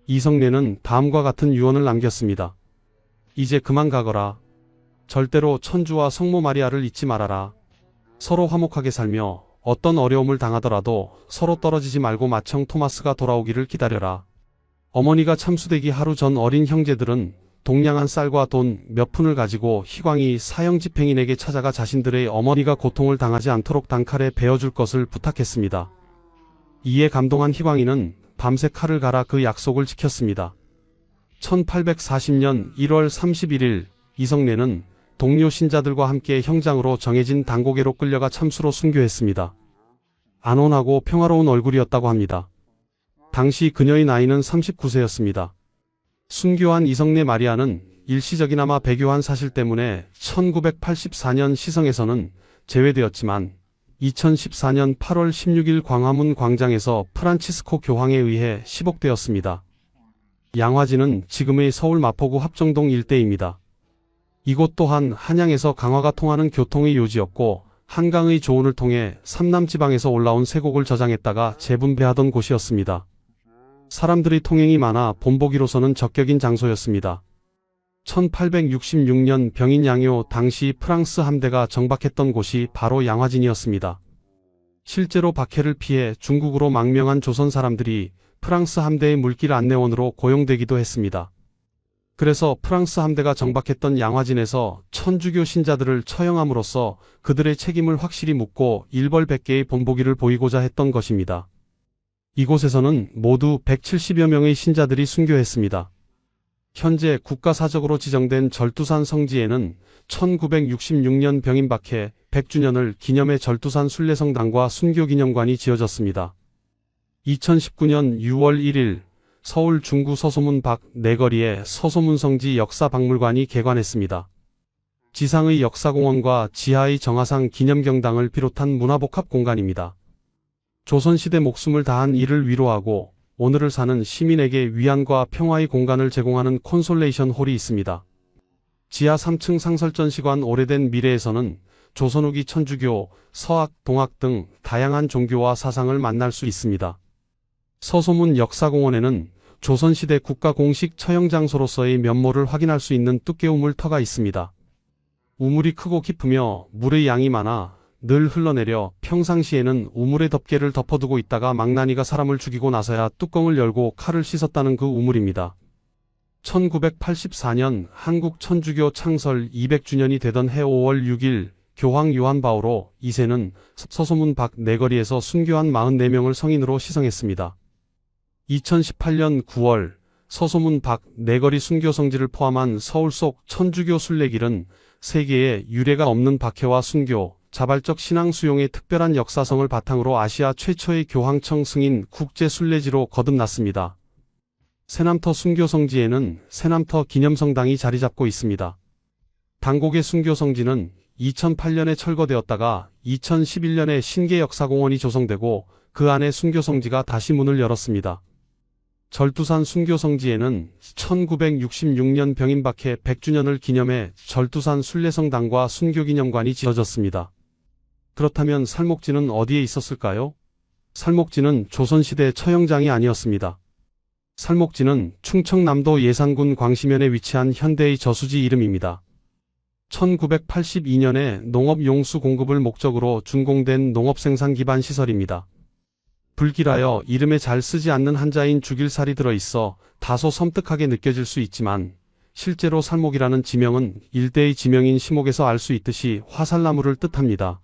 Speaker 1: 이성내는 다음과 같은 유언을 남겼습니다. 이제 그만 가거라. 절대로 천주와 성모 마리아를 잊지 말아라. 서로 화목하게 살며 어떤 어려움을 당하더라도 서로 떨어지지 말고 마청 토마스가 돌아오기를 기다려라. 어머니가 참수되기 하루 전 어린 형제들은 동양한 쌀과 돈 몇 푼을 가지고 희광이 사형 집행인에게 찾아가 자신들의 어머니가 고통을 당하지 않도록 단칼에 베어줄 것을 부탁했습니다. 이에 감동한 희광이는 밤새 칼을 갈아 그 약속을 지켰습니다. 1840년 1월 31일 이성내는 동료 신자들과 함께 형장으로 정해진 단고개로 끌려가 참수로 순교했습니다. 안온하고 평화로운 얼굴이었다고 합니다. 당시 그녀의 나이는 39세였습니다. 순교한 이성내 마리아는 일시적이나마 배교한 사실 때문에 1984년 시성에서는 제외되었지만 2014년 8월 16일 광화문 광장에서 프란치스코 교황에 의해 시복되었습니다. 양화지는 지금의 서울 마포구 합정동 일대입니다. 이곳 또한 한양에서 강화가 통하는 교통의 요지였고 한강의 조운을 통해 삼남지방에서 올라온 쇠곡을 저장했다가 재분배하던 곳이었습니다. 사람들의 통행이 많아 본보기로서는 적격인 장소였습니다. 1866년 병인 양요 당시 프랑스 함대가 정박했던 곳이 바로 양화진이었습니다. 실제로 박해를 피해 중국으로 망명한 조선 사람들이 프랑스 함대의 물길 안내원으로 고용되기도 했습니다. 그래서 프랑스 함대가 정박했던 양화진에서 천주교 신자들을 처형함으로써 그들의 책임을 확실히 묻고 일벌백계의 본보기를 보이고자 했던 것입니다. 이곳에서는 모두 170여 명의 신자들이 순교했습니다. 현재 국가사적으로 지정된 절두산 성지에는 1966년 병인 박해 100주년을 기념해 절두산 순례성당과 순교기념관이 지어졌습니다. 2019년 6월 1일 서울 중구 서소문 밖 내거리에 서소문성지 역사박물관이 개관했습니다. 지상의 역사공원과 지하의 정화상 기념경당을 비롯한 문화복합 공간입니다. 조선시대 목숨을 다한 이를 위로하고 오늘을 사는 시민에게 위안과 평화의 공간을 제공하는 콘솔레이션 홀이 있습니다. 지하 3층 상설전시관. 오래된 미래에서는 조선 후기 천주교, 서학, 동학 등 다양한 종교와 사상을 만날 수 있습니다. 서소문 역사공원에는 조선시대 국가 공식 처형장소로서의 면모를 확인할 수 있는 뚝개 우물터가 있습니다. 우물이 크고 깊으며 물의 양이 많아 늘 흘러내려 평상시에는 우물의 덮개를 덮어두고 있다가 망나니가 사람을 죽이고 나서야 뚜껑을 열고 칼을 씻었다는 그 우물입니다. 1984년 한국 천주교 창설 200주년이 되던 해 5월 6일 교황 요한 바오로 2세는 서소문 밖 내거리에서 순교한 44명을 성인으로 시성했습니다. 2018년 9월 서소문 밖 내거리 순교성지를 포함한 서울 속 천주교 순례길은 세계에 유례가 없는 박해와 순교, 자발적 신앙 수용의 특별한 역사성을 바탕으로 아시아 최초의 교황청 승인 국제순례지로 거듭났습니다. 새남터 순교성지에는 새남터 기념성당이 자리 잡고 있습니다. 당곡의 순교성지는 2008년에 철거되었다가 2011년에 신계역사공원이 조성되고 그 안에 순교성지가 다시 문을 열었습니다. 절두산 순교성지에는 1966년 병인박해 100주년을 기념해 절두산 순례성당과 순교기념관이 지어졌습니다. 그렇다면 살목지는 어디에 있었을까요? 살목지는 조선시대 처형장이 아니었습니다. 살목지는 충청남도 예산군 광시면에 위치한 현대의 저수지 이름입니다. 1982년에 농업용수 공급을 목적으로 준공된 농업생산 기반 시설입니다. 불길하여 이름에 잘 쓰지 않는 한자인 죽일살이 들어있어 다소 섬뜩하게 느껴질 수 있지만 실제로 살목이라는 지명은 일대의 지명인 시목에서 알 수 있듯이 화살나무를 뜻합니다.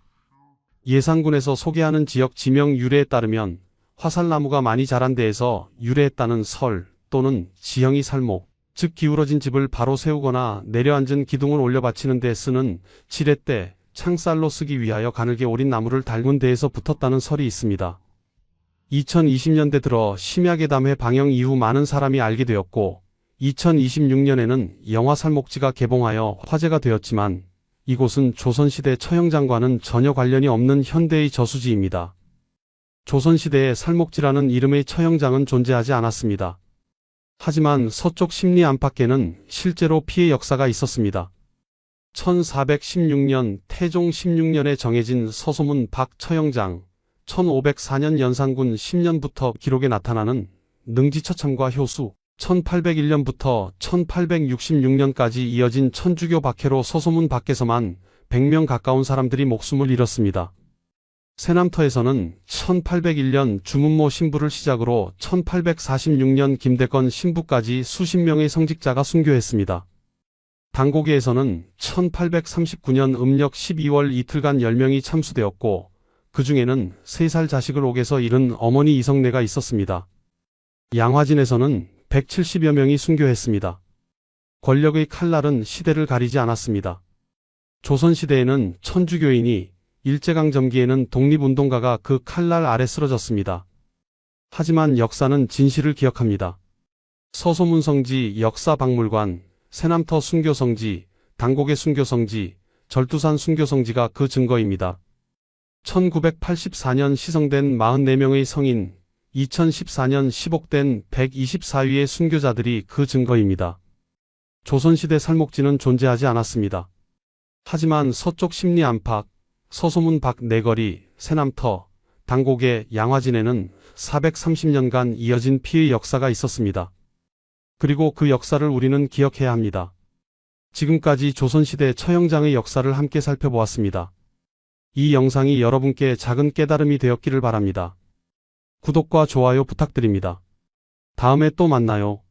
Speaker 1: 예산군에서 소개하는 지역 지명 유래에 따르면 화살나무가 많이 자란 데에서 유래했다는 설 또는 지형이 살목, 즉 기울어진 집을 바로 세우거나 내려앉은 기둥을 올려 받치는 데 쓰는 지렛대, 창살로 쓰기 위하여 가늘게 오린 나무를 닮은 데에서 붙었다는 설이 있습니다. 2020년대 들어 심야괴담회 방영 이후 많은 사람이 알게 되었고 2026년에는 영화 살목지가 개봉하여 화제가 되었지만 이곳은 조선시대 처형장과는 전혀 관련이 없는 현대의 저수지입니다. 조선시대에 살목지라는 이름의 처형장은 존재하지 않았습니다. 하지만 서쪽 십리 안팎에는 실제로 피해 역사가 있었습니다. 1416년 태종 16년에 정해진 서소문 밖 처형장, 1504년 연산군 10년부터 기록에 나타나는 능지처참과 효수, 1801년부터 1866년까지 이어진 천주교 박해로 서소문 밖에서만 100명 가까운 사람들이 목숨을 잃었습니다. 새남터에서는 1801년 주문모 신부를 시작으로 1846년 김대건 신부까지 수십 명의 성직자가 순교했습니다. 당고개에서는 1839년 음력 12월 이틀간 10명이 참수되었고 그 중에는 3살 자식을 옥에서 잃은 어머니 이성내가 있었습니다. 양화진에서는 170여 명이 순교했습니다. 권력의 칼날은 시대를 가리지 않았습니다. 조선시대에는 천주교인이 일제강점기에는 독립운동가가 그 칼날 아래 쓰러졌습니다. 하지만 역사는 진실을 기억합니다. 서소문성지 역사박물관, 새남터 순교성지, 당곡의 순교성지, 절두산 순교성지가 그 증거입니다. 1984년 시성된 44명의 성인, 2014년 시복된 124위의 순교자들이 그 증거입니다. 조선시대 살목지는 존재하지 않았습니다. 하지만 서쪽 십리 안팎, 서소문 밖 내거리, 새남터, 당곡의 양화진에는 430년간 이어진 피의 역사가 있었습니다. 그리고 그 역사를 우리는 기억해야 합니다. 지금까지 조선시대 처형장의 역사를 함께 살펴보았습니다. 이 영상이 여러분께 작은 깨달음이 되었기를 바랍니다. 구독과 좋아요 부탁드립니다. 다음에 또 만나요.